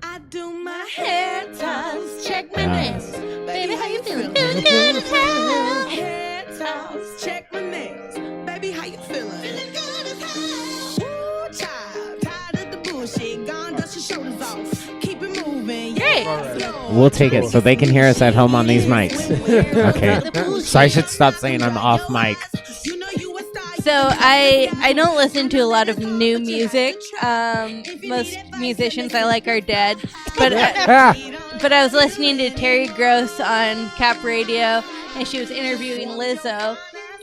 I do my hair toss, check my nails. Baby, how you feeling? Feeling good as hell. Hair toss, check my nails. Baby, how you feeling? Feeling good as hell. Woo, child, tired of the bullshit. Gone, dust your shoulders off. Keep it moving. Yeah. We'll take it so they can hear us at home on these mics. Okay. So I should stop saying I'm off mic. So I don't listen to a lot of new music. Most musicians I like are dead. But I was listening to Terry Gross on Cap Radio, and she was interviewing Lizzo.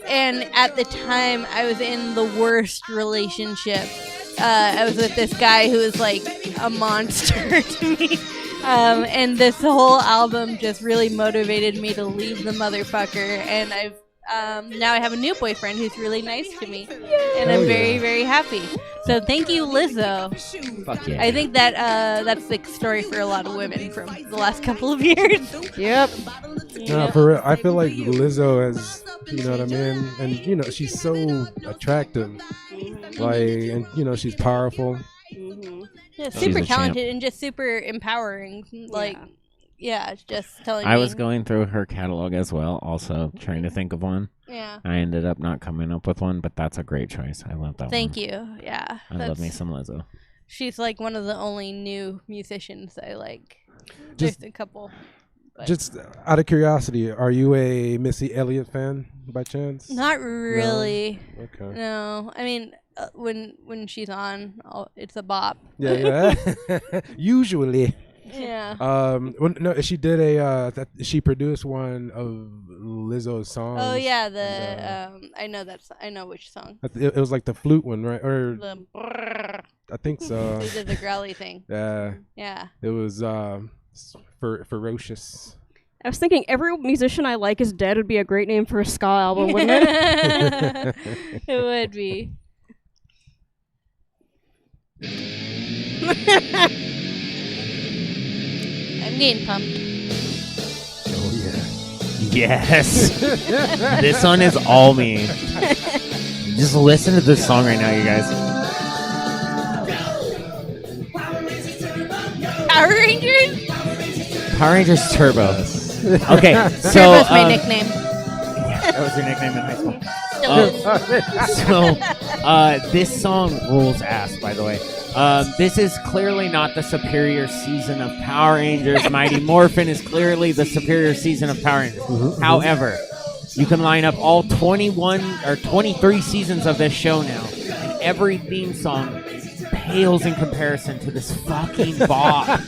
And at the time, I was in the worst relationship. I was with this guy who was like a monster to me. And this whole album just really motivated me to leave the motherfucker. And now I have a new boyfriend who's really nice to me. And I'm very, very happy. So thank you, Lizzo. Fuck yeah. I think that that's the story for a lot of women from the last couple of years. Yep. No, for real. I feel like Lizzo has, you know what I mean? And, she's so attractive. Like, and, she's powerful. Yeah, She's super a champ. talented and just super empowering. Like, yeah, it's just telling me. I was going through her catalog as well, also trying to think of one. Yeah. I ended up not coming up with one, but that's a great choice. I love that Thank one. you. Yeah. I love me some Lizzo. She's like one of the only new musicians I like. Just- There's a couple. But Just out of curiosity, are you a Missy Elliott fan by chance? not really. No? Okay. No. I mean, when she's on, it's a bop. Yeah. Usually. Yeah. No, she did she produced one of Lizzo's songs. Oh yeah, and, I know I know which song. it was like the flute one, right? Or The brrrr. I think so. They did the growly thing. Yeah. Yeah. It was ferocious. I was thinking every musician I like is dead would be a great name for a ska album, wouldn't it? It would be. I'm getting pumped. Oh yeah. Yes. This one is all me. Just listen to this song right now, you guys. Power Rangers? Power Rangers Turbo. Okay, so Turbo's my nickname. that was your nickname in high school. Still So, this song rules ass, by the way. This is clearly not the superior season of Power Rangers. Mighty Morphin is clearly the superior season of Power Rangers. However, you can line up all 21 or 23 seasons of this show now, and every theme song pales in comparison to this fucking bop.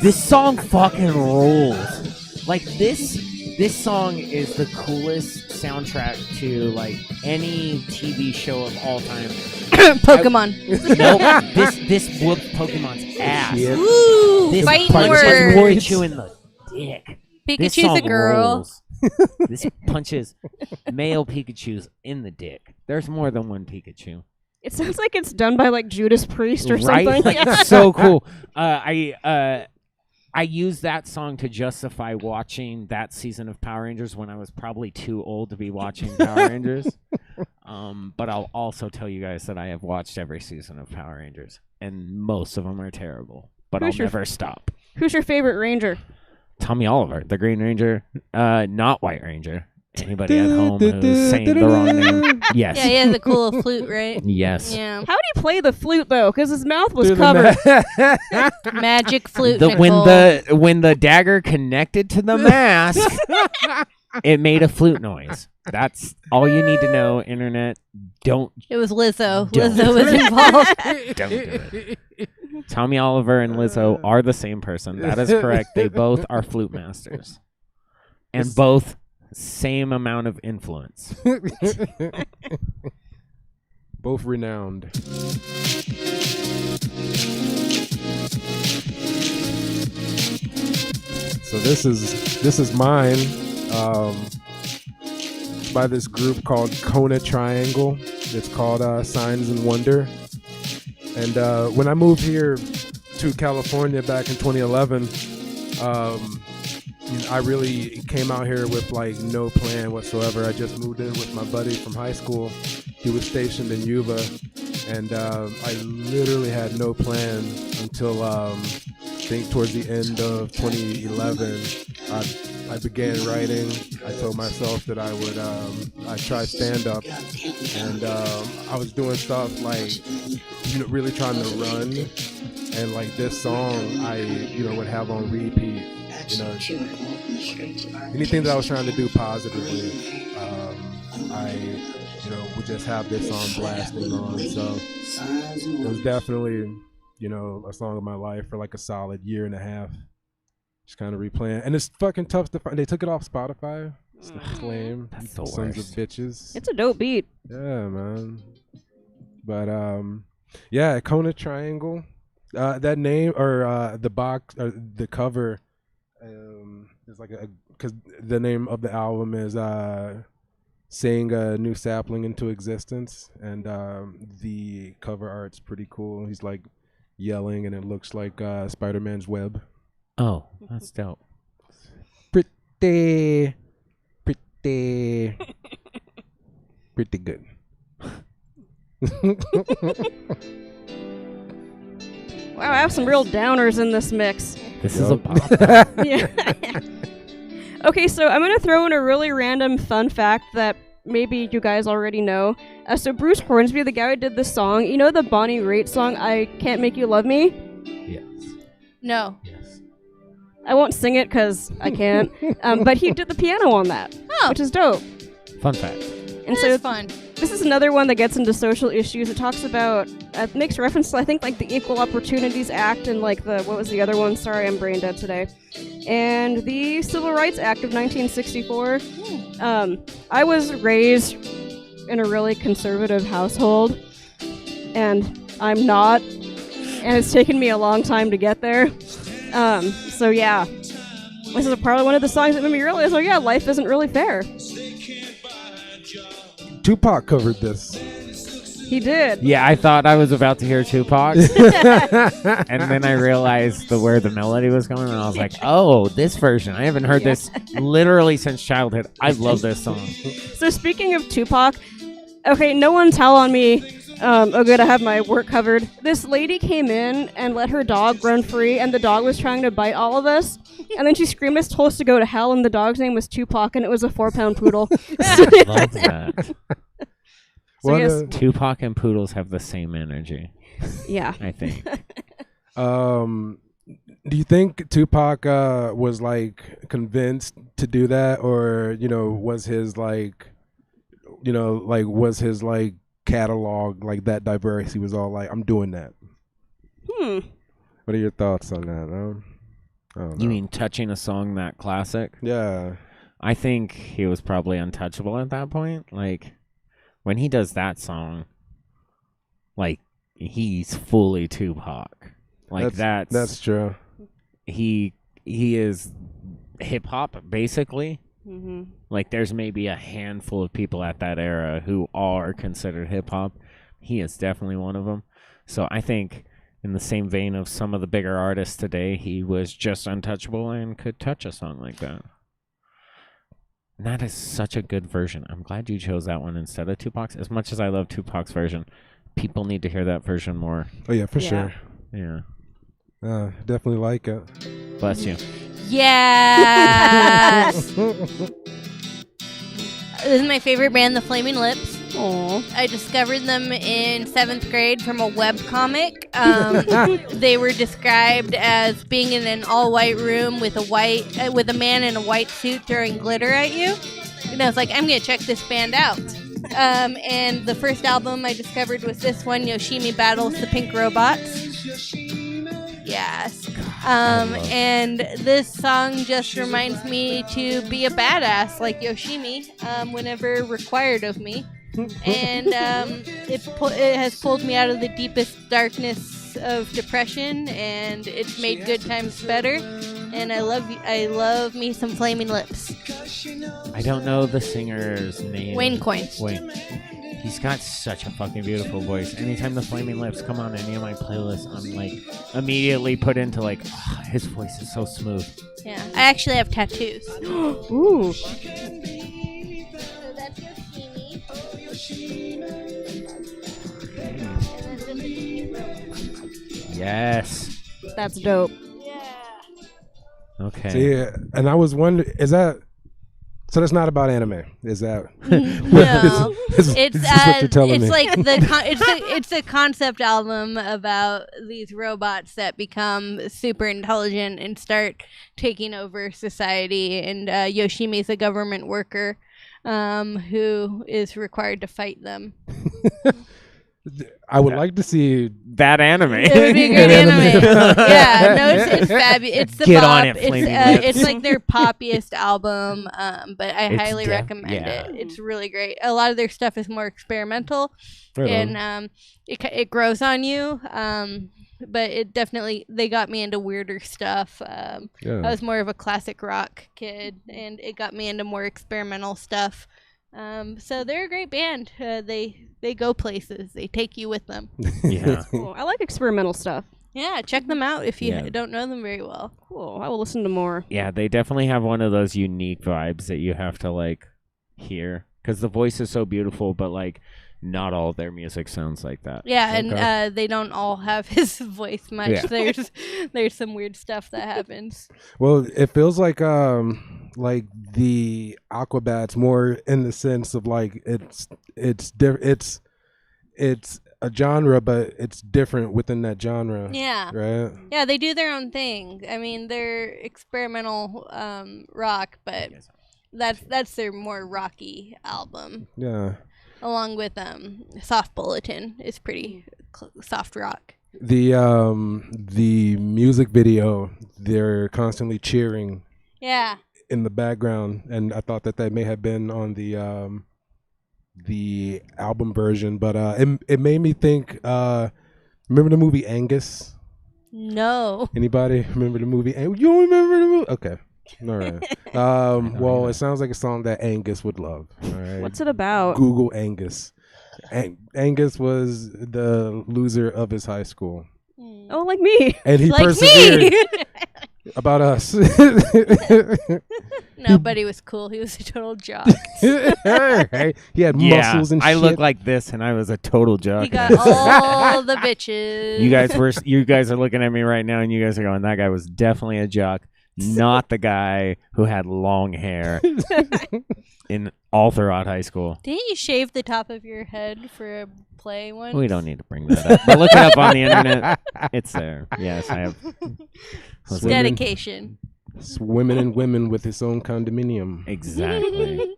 This song fucking rules. Like, this song is the coolest soundtrack to like any TV show of all time. Pokemon. Nope. This whooped Pokemon's ass. Ooh, This fighting punches words. Pikachu in the dick. This Pikachu's a song girl. rules. This punches male Pikachus in the dick. There's more than one Pikachu. It sounds like it's done by like Judas Priest or Right? something. Like, it's so cool. I used that song to justify watching that season of Power Rangers when I was probably too old to be watching Power Rangers. But I'll also tell you guys that I have watched every season of Power Rangers, and most of them are terrible. But Who's I'll your never stop. Who's your favorite Ranger? Tommy Oliver, the Green Ranger, not White Ranger. Anybody at home who's saying the wrong name? Yes. Yeah, he has a cool flute, right? Yes. Yeah. How did he play the flute though? Because his mouth was covered. Magic flute. When the dagger connected to the mask, it made a flute noise. That's all you need to know, internet. Don't. It was Lizzo. Don't. Lizzo was involved. Don't do it. Tommy Oliver and Lizzo are the same person. That is correct. They both are flute masters. And both same amount of influence. Both renowned. So this is mine. It's by this group called Kona Triangle. It's called Signs and Wonder. And when I moved here to California back in 2011, I really came out here with like no plan whatsoever. I just moved in with my buddy from high school. He was stationed in Yuba, and I literally had no plan until I think towards the end of 2011. I began writing. I told myself that I would I'd try stand up, and I was doing stuff like really trying to run, and like this song I would have on repeat. Anything that I was trying to do positively, I would just have this song blasting on. So it was definitely a song of my life for like a solid year and a half. Just kind of replaying, and it's fucking tough to find. They took it off Spotify. It's lame. That's the Sons worst. of bitches. It's a dope beat. Yeah, man. But yeah, Kona Triangle. That name or the box or the cover is like because the name of the album is Saying a New Sapling into Existence, and the cover art's pretty cool. He's like yelling, and it looks like Spider-Man's web. Oh, that's dope. Pretty good. Wow, I have some real downers in this mix. This is a pop. Yeah. Okay, so I'm going to throw in a really random fun fact that maybe you guys already know. So Bruce Hornsby, the guy who did this song, you know the Bonnie Raitt song, I Can't Make You Love Me? Yes. No. I won't sing it because I can't. But he did the piano on that, which is dope. Fun fact. And so It's fun. this is another one that gets into social issues. It talks about, it makes reference to, I think, like the Equal Opportunities Act and like the, what was the other one? Sorry, I'm brain dead today. And the Civil Rights Act of 1964. I was raised in a really conservative household, and I'm not, and it's taken me a long time to get there. So yeah, this is probably one of the songs that made me realize, oh yeah, life isn't really fair. Tupac covered this. He did. Yeah, I thought I was about to hear Tupac. And then I realized where the melody was going, and I was like, oh, this version. I haven't heard this literally since childhood. I love this song. So speaking of Tupac, okay, no one tell on me. Oh good, I have my work covered. This lady came in and let her dog run free, and the dog was trying to bite all of us. And then she screamed us, told us to go to hell, and the dog's name was Tupac, and it was a 4-pound poodle. Love that. So yes. Tupac and poodles have the same energy. Yeah. I think. Do you think Tupac was like convinced to do that, or was his like catalog like that diverse? He was all like, I'm doing that. What are your thoughts on that? I don't know. You mean touching a song that classic? Yeah. I think he was probably untouchable at that point. Like, when he does that song, like, he's fully Tupac. Like, that's true. He is hip-hop, basically. Mm-hmm. Like, there's maybe a handful of people at that era who are considered hip-hop. He is definitely one of them. So I think, in the same vein of some of the bigger artists today, he was just untouchable and could touch a song like that. And that is such a good version. I'm glad you chose that one instead of Tupac's. As much as I love Tupac's version, people need to hear that version more. Oh, yeah, for sure. Yeah. Definitely like it. Bless you. Yes. This is my favorite band, the Flaming Lips. Aww. I discovered them in 7th grade from a webcomic. They were described as being in an all-white room with a man in a white suit throwing glitter at you. And I was like, I'm going to check this band out. And the first album I discovered was this one, Yoshimi Battles the Pink Robots. Yes. And this song just reminds me to be a badass like Yoshimi whenever required of me. And it has pulled me out of the deepest darkness of depression, and it's made good times better. And I love me some Flaming Lips. I don't know the singer's name. Wayne Coyne. Wayne. He's got such a fucking beautiful voice. Anytime the Flaming Lips come on any of my playlists, I'm like immediately put into like, oh, his voice is so smooth. Yeah, I actually have tattoos. Ooh. So that's Yoshimi. Yes. That's dope. Okay. See, and I was wondering, is that so? That's not about anime, is that? No, is it's what you're telling it's me. like it's a concept album about these robots that become super intelligent and start taking over society. And Yoshimi's a government worker who is required to fight them. I would like to see that anime. It would be a great anime. Yeah, no, it's fabulous. It's the Get pop. on it, Flaming Lips. It's like their poppiest album, but I It's highly recommend yeah. it. It's really great. A lot of their stuff is more experimental, Right and it grows on you. But it definitely, they got me into weirder stuff. I was more of a classic rock kid, and it got me into more experimental stuff. So they're a great band. They go places. They take you with them. Yeah. Cool. I like experimental stuff. Yeah, check them out if you Yeah. don't know them very well. Cool. I will listen to more. Yeah, they definitely have one of those unique vibes that you have to like hear because the voice is so beautiful, but like not all of their music sounds like that. Yeah, and they don't all have his voice much. Yeah. There's some weird stuff that happens. Well, it feels like the Aquabats more in the sense of like it's a genre, but it's different within that genre. Yeah. Right. Yeah, they do their own thing. I mean, they're experimental rock, but that's their more rocky album. Yeah. Along with Soft Bulletin is pretty soft rock. The music video, they're constantly cheering. Yeah. In the background, and I thought that may have been on the album version, but it made me think. Remember the movie Angus? No. Anybody remember the movie? You don't remember the movie? Okay, all right. Well, it sounds like a song that Angus would love. All right. What's it about? Google Angus. Angus was the loser of his high school. Oh, like me. And he Like persevered. me. About us. No, but he was cool. He was a total jock. Right? He had muscles and I shit. look like this, and I was a total jock. He got all the bitches. You guys are looking at me right now, and you guys are going, "That guy was definitely a jock." Not the guy who had long hair in all throughout high school. Didn't you shave the top of your head for a play once? We don't need to bring that up. But look it up on the internet. It's there. Yes, I have. Dedication. Swimming and women with his own condominium. Exactly.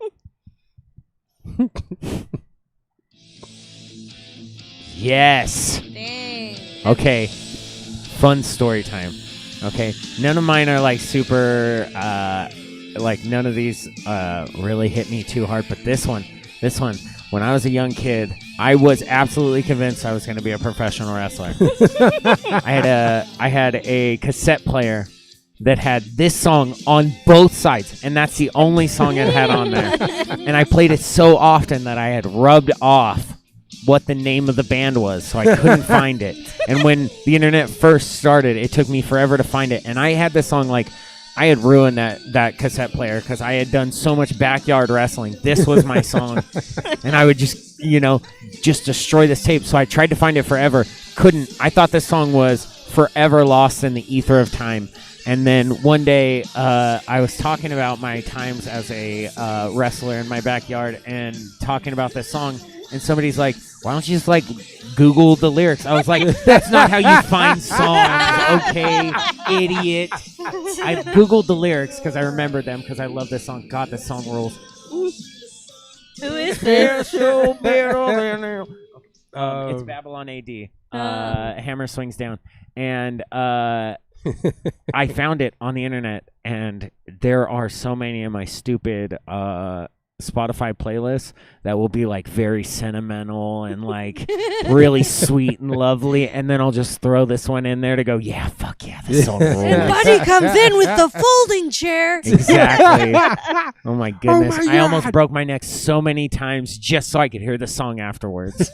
Yes. Dang. Okay. Fun story time. Okay. None of mine are like super, like none of these really hit me too hard. But this one, when I was a young kid, I was absolutely convinced I was going to be a professional wrestler. I had a cassette player that had this song on both sides, and that's the only song it had on there. And I played it so often that I had rubbed off what the name of the band was, so I couldn't find it. And when the internet first started, it took me forever to find it. And I had this song, like, I had ruined that cassette player because I had done so much backyard wrestling. This was my song. And I would just destroy this tape. So I tried to find it forever. Couldn't. I thought this song was forever lost in the ether of time. And then one day, I was talking about my times as a wrestler in my backyard and talking about this song. And somebody's like, why don't you just, like, Google the lyrics? I was like, that's not how you find songs, okay, idiot. I Googled the lyrics because I remembered them because I love this song. God, this song rules. Who is this? It's Babylon AD. Hammer Swings Down. And I found it on the internet, and there are so many of my stupid Spotify playlists that will be like very sentimental and like really sweet and lovely, and then I'll just throw this one in there to go, yeah, fuck yeah, this song rules. And Buddy comes in with the folding chair. Exactly. Oh my goodness. my I almost God. broke my neck so many times just so I could hear the song afterwards.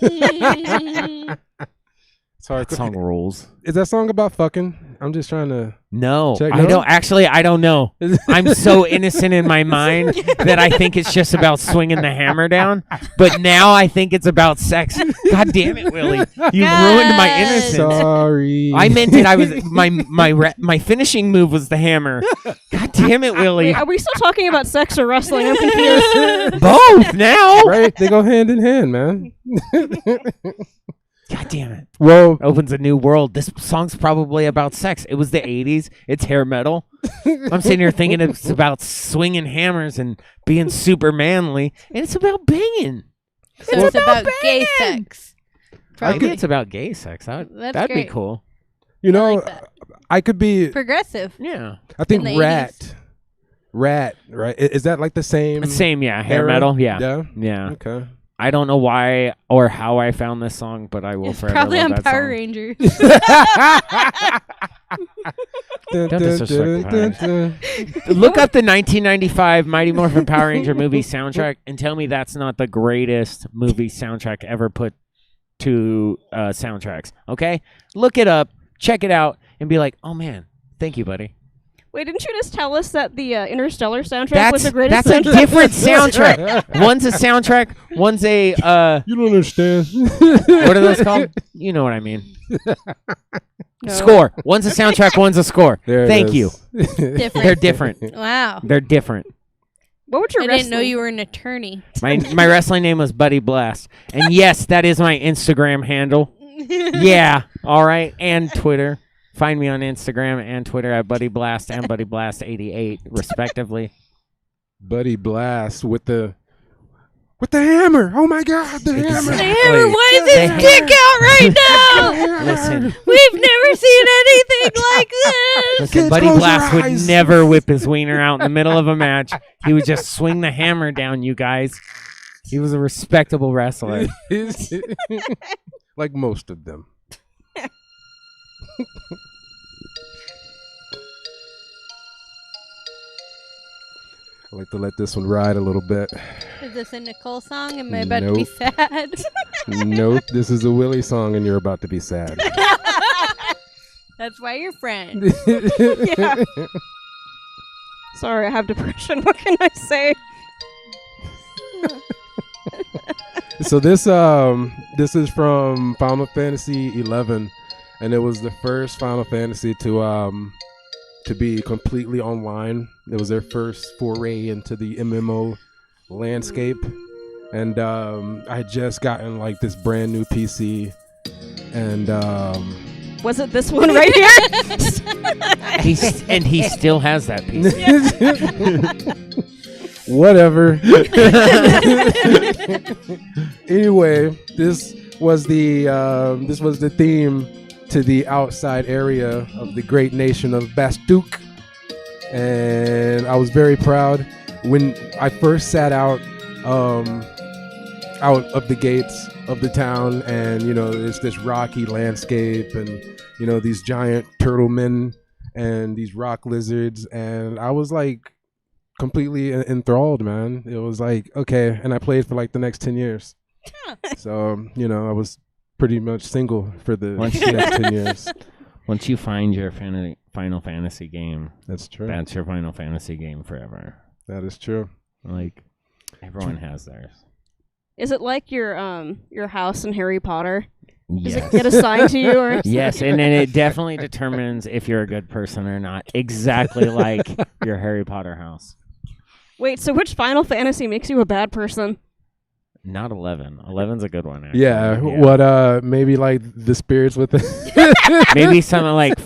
Sorry, That song rules. is that song about fucking? I'm just trying to. No, Check I no? don't. Actually, I don't know. I'm so innocent in my mind that I think it's just about swinging the hammer down. But now I think it's about sex. God damn it, Willie! You ruined my innocence. Sorry. I meant it. I was my finishing move was the hammer. God damn it, Willie! Wait, are we still talking about sex or wrestling? I'm confused. Both now. Right? They go hand in hand, man. God damn it. Well, Opens a new world. This song's probably about sex. It was the 80s. It's hair metal. I'm sitting here thinking it's about swinging hammers and being super manly, and it's about banging. So it's about gay sex. Maybe it's about gay sex. That'd That's be great. cool. you know, like that. I could be. Progressive. Yeah. I think in the Rat, right? Is that like the same? Same, yeah. Hair era? metal, yeah. Yeah. Yeah. Okay. I don't know why or how I found this song, but I will It's forever probably love on that Power song. Rangers. Don't disrespect Power Look up the 1995 Mighty Morphin Power Ranger movie soundtrack and tell me that's not the greatest movie soundtrack ever put to soundtracks. Okay? Look it up, check it out, and be like, oh man, thank you, buddy. Wait, didn't you just tell us that the Interstellar soundtrack was the greatest That's a soundtrack? different soundtrack. One's a soundtrack, one's a You don't understand. what are those called? You know what I mean. No. Score. One's a soundtrack, one's a score. There it Thank is. you. Different. They're different. Wow. They're different. What would your I wrestling? didn't know you were an attorney. My wrestling name was Buddy Blast. And yes, that is my Instagram handle. Yeah. All right. And Twitter. Find me on Instagram and Twitter at Buddy Blast and Buddy Blast 88 respectively. Buddy Blast with the hammer. Oh my God, the hammer. Hammer, why is his dick out right now? Listen. We've never seen anything like this. Listen, Kids, Buddy close Blast your would eyes. never whip his wiener out in the middle of a match. He would just swing the hammer down, you guys. He was a respectable wrestler. Like most of them. I like to let this one ride a little bit. Is this a Nicole song? Am I about to be Nope. sad? Nope, this is a Willie song and you're about to be sad. That's why you're friends. Yeah. Sorry, I have depression. What can I say? So this is from Final Fantasy 11, and it was the first Final Fantasy to be completely online. It was their first foray into the MMO landscape, and I had just gotten like this brand new PC, and Was it this one right here? And he still has that piece. whatever. Anyway, this was the theme to the outside area of the great nation of Bastuk, and I was very proud when I first sat out of the gates of the town, and it's this rocky landscape, and these giant turtle men and these rock lizards, and I was like completely enthralled, man. It was like, okay, and I played for like the next 10 years. So, I was pretty much single for the next 10 years. Once you find your Final Fantasy game, That's true. that's your Final Fantasy game forever. That is true. Like, everyone has theirs. Is it like your house in Harry Potter, Does Yes. it get assigned to you? Or Yes, and then it definitely determines if you're a good person or not. Exactly like your Harry Potter house. Wait, so which Final Fantasy makes you a bad person? Not 11. 11's a good one. Actually. Yeah. What? Maybe like the spirits with it. Maybe something like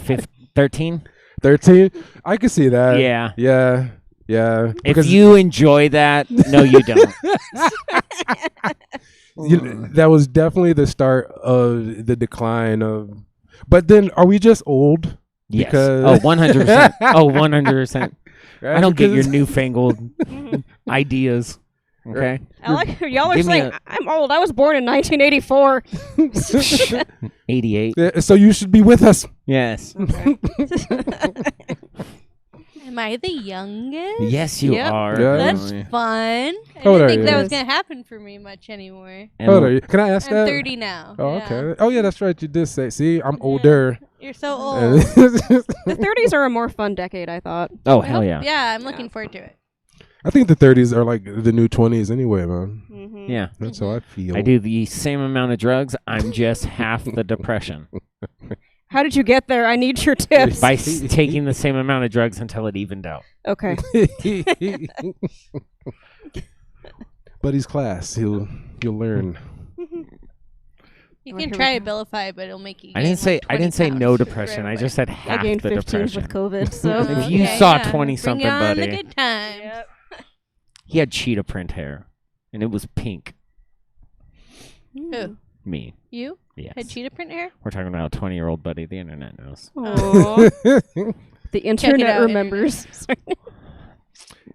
13. 13. I could see that. Yeah. Yeah. Yeah. If you enjoy that, no, you don't. That was definitely the start of the decline of. But then, are we just old? Yes. Because Oh, 100%. Oh, 100%. Right? I don't get your Because- newfangled ideas. Okay. I like y'all are Give me saying I'm old. I was born in 1984. 88. Yeah, so you should be with us. Yes. Am I the youngest? Yes, you Yep. are. Yeah. That's fun. I How old didn't are think you? that was gonna happen for me much anymore. And How old are you? Can I ask I'm that? 30 now. Oh, yeah. okay. Oh, yeah, that's right. You did say. See, I'm older. You're so old. The 30s are a more fun decade, I thought. Oh, hell yeah. Yeah, I'm looking forward to it. I think the 30s are like the new 20s anyway, man. Mm-hmm. Yeah. That's how I feel. I do the same amount of drugs. I'm just half the depression. How did you get there? I need your tips. By taking the same amount of drugs until it evened out. Okay. Buddy's class. He'll learn. You can try Abilify, but it'll make you. I didn't say gain, like, 20 no pounds depression. right I away. just said I half gained the 15 depression. with COVID, so. If you Okay, saw yeah. 20 something, Bring on buddy. the good times. He had cheetah print hair, and it was pink. Who? Me. You? Yes. Had cheetah print hair? We're talking about a 20-year-old buddy. The internet knows. Aw. The internet out, remembers.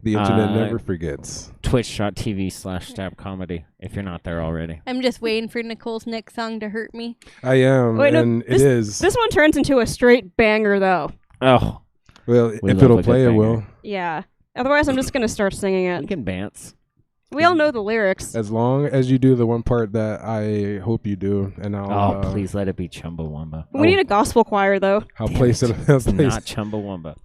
The internet Uh, never forgets. Twitch.tv/stab comedy if you're not there already. I'm just waiting for Nicole's next song to hurt me. I am, Wait, no, and this- it is. This one turns into a straight banger, though. Oh, Well, We if love it'll a good play, it banger. will. Yeah. Otherwise, I'm just going to start singing you it. can dance. We all know the lyrics. As long as you do the one part that I hope you do, and I'll. Oh, please let it be Chumbawamba. We need a gospel choir, though. I'll Damn place it. It's not Chumbawamba.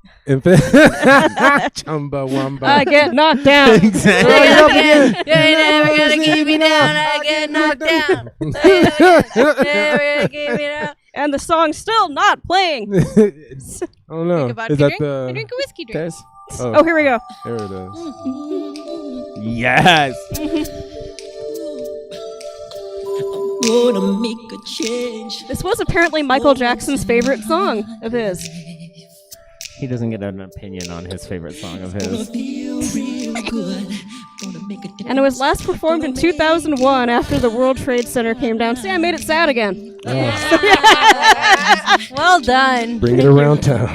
Chumbawamba. I get knocked down. You're never gonna keep me down. I get knocked down. Never gonna keep me down. And the song's still not playing. I don't know. Take a vodka Is that drink? the? I drink a whiskey drink. There's- Oh, here we go. There it is. Yes. Wanna make a change. This was apparently Michael Jackson's favorite song of his. He doesn't get an opinion on his favorite song of his. Feel real good. Gonna make a And it was last performed in 2001 after the World Trade Center came down. See, I made it sad again. Well done. Bring it around town.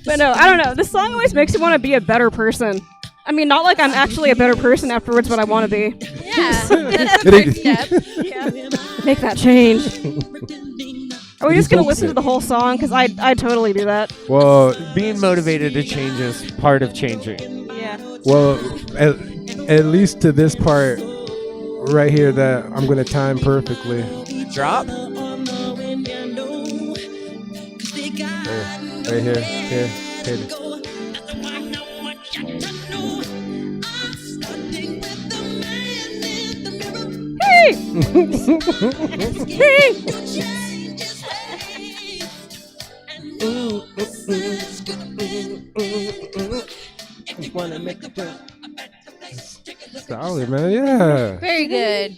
But no, I don't know. This song always makes you want to be a better person. I mean, not like I'm actually a better person afterwards, but I want to be. Yeah, that's the first step. Make that change. Are we just going to listen to the whole song? Because I'd totally do that. Well, Being motivated to change is part of changing. Yeah. well, at least to this part right here that I'm gonna time perfectly. Drop. Right here, here. Hey! Hey! Solid, man. Yeah. Very good.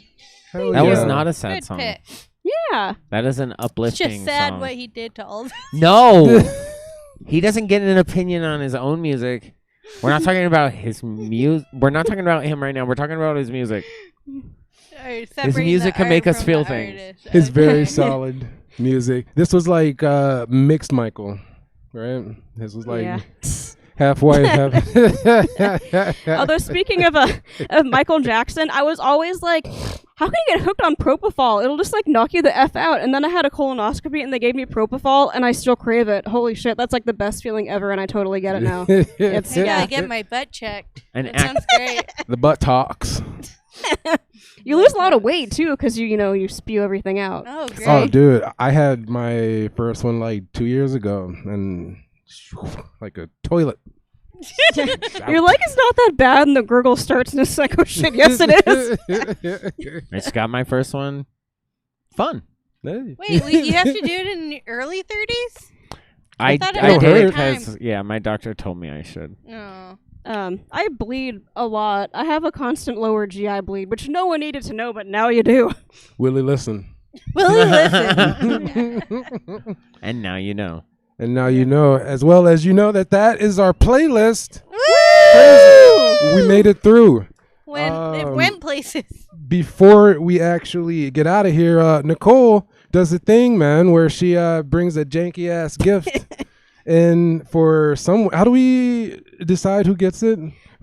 Hell That was yeah. not a sad Good song. pick. Yeah. That is an It's uplifting just sad song. what he did to all. No. He doesn't get an opinion on his own music. We're not talking about his music. We're not talking about him right now. We're talking about his music. His music can make us feel things. It's very solid music. This was like mixed Michael, right? This was like Yeah. half white, half. Although speaking of Michael Jackson, I was always like, how can you get hooked on propofol? It'll just like knock you the F out. And then I had a colonoscopy and they gave me propofol and I still crave it. Holy shit, that's like the best feeling ever and I totally get it now. It's I yeah. gotta get my butt checked. An That act- sounds great. The butt talks. You lose a lot of weight too because you spew everything out. Oh, great. Oh, dude, I had my first one like 2 years ago, and like a toilet. You're like, it's not that bad, and the gurgle starts, and it's like, oh shit, yes it is. I just got my first one. Fun. Wait, you have to do it in the early 30s? I thought it did was it every because time. my doctor told me I should. No. I bleed a lot. I have a constant lower GI bleed, which no one needed to know, but now you do. Willie, listen. Willie, listen. And now you know. And now you know, as well as you know that is our playlist. Woo! We made it through. It went places. Before we actually get out of here, Nicole does a thing, man, where she brings a janky ass gift. And for some, how do we decide who gets it?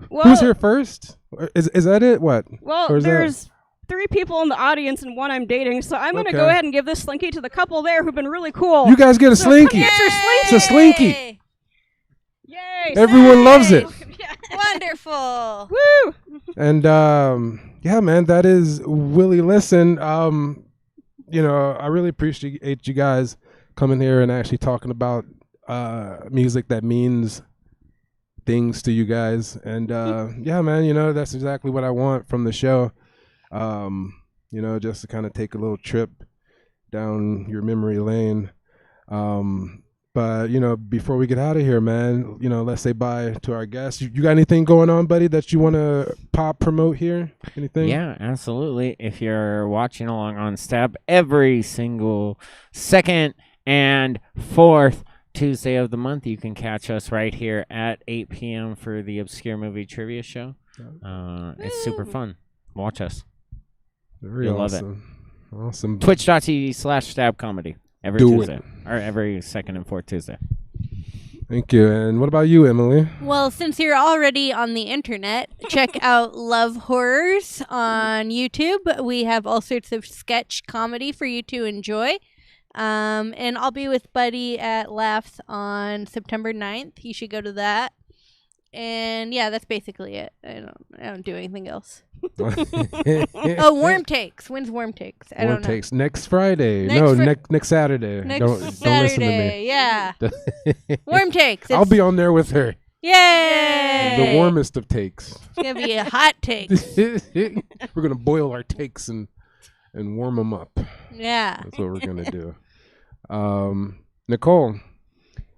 Well, Who's here first? Is that it? What? Well, Or is there's 3 people in the audience and 1 I'm dating, so I'm going to go Okay. ahead and give this slinky to the couple there who've been really cool. You guys get a So slinky. come get your It's a slinky. Yay! Everyone loves it. Wonderful. Woo! And yeah, man, that is Willie Listen. I really appreciate you guys coming here and actually talking about music that means things to you guys. And yeah, man, that's exactly what I want from the show. Just to kind of take a little trip down your memory lane. But before we get out of here, man, let's say bye to our guests. You got anything going on, buddy, that you want to promote here? Anything? Yeah, absolutely. If you're watching along on Stab, every single second and fourth Tuesday of the month, you can catch us right here at 8 p.m. for the Obscure Movie Trivia Show. It's super fun. Watch us. Very You'll awesome. Love it. Awesome. Twitch.tv/Stab Comedy. Every Do Tuesday. it. Or every second and fourth Tuesday. Thank you. And what about you, Emily? Well, since you're already on the internet, check out Love Horrors on YouTube. We have all sorts of sketch comedy for you to enjoy. And I'll be with Buddy at Laughs on September 9th. You should go to that. And yeah, that's basically it. I don't do anything else. Oh, Worm Takes. When's Worm Takes? I don't know. Takes next Friday. Next Next Saturday. Next don't Saturday, listen to me. yeah. Worm Takes. I'll be on there with her. Yay! The warmest of takes. It's gonna be a hot take. We're gonna boil our takes and warm them up. Yeah. That's what we're gonna do. Nicole.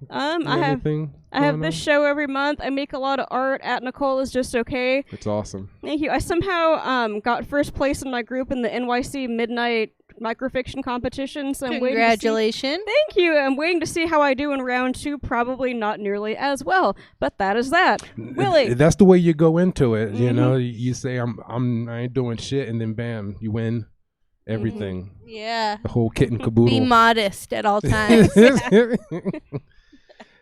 I have this show every month. I make a lot of art at Nicole Is Just Okay. It's awesome. Thank you. I somehow got first place in my group in the NYC Midnight Microfiction competition. So Congratulations. Thank you. I'm waiting to see how I do in round 2. Probably not nearly as well, but that is that. Willie. That's the way you go into it. You Mhm. know, you say I ain't doing shit, and then bam, you win everything. Yeah. The whole kit and caboodle. Be modest at all times.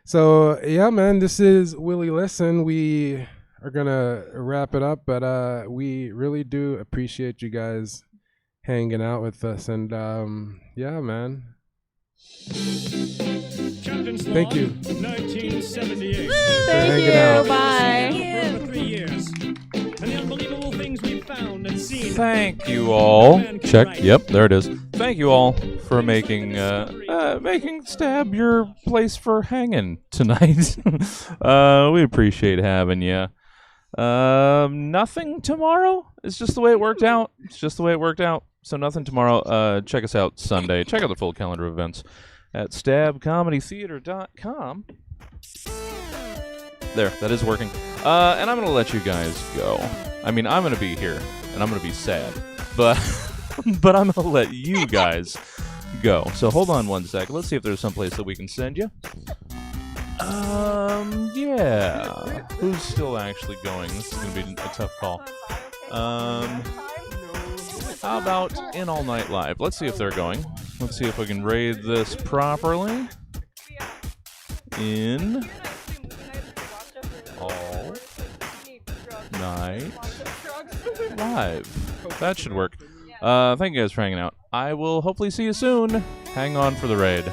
So yeah, man, this is Willie Listen. We are gonna wrap it up, but we really do appreciate you guys hanging out with us, and yeah, man. Thank you. 1978. Thank you. Bye. For over 3 years. And the unbelievable things we've found and seen. Thank you all. Check. Yep, there it is. Thank you all for making Stab your place for hanging tonight. We appreciate having you. Nothing tomorrow. It's just the way it worked out. So nothing tomorrow. Check us out Sunday. Check out the full calendar of events at stabcomedytheater.com. There, that is working. And I'm going to let you guys go. I mean, I'm going to be here, and I'm going to be sad. But but I'm going to let you guys go. So hold on one sec. Let's see if there's someplace that we can send you. Yeah. Who's still actually going? This is going to be a tough call. How about In All Night Live? Let's see if they're going. Let's see if we can raid this properly. In All Night Live. That should work. Thank you guys for hanging out. I will hopefully see you soon. Hang on for the raid.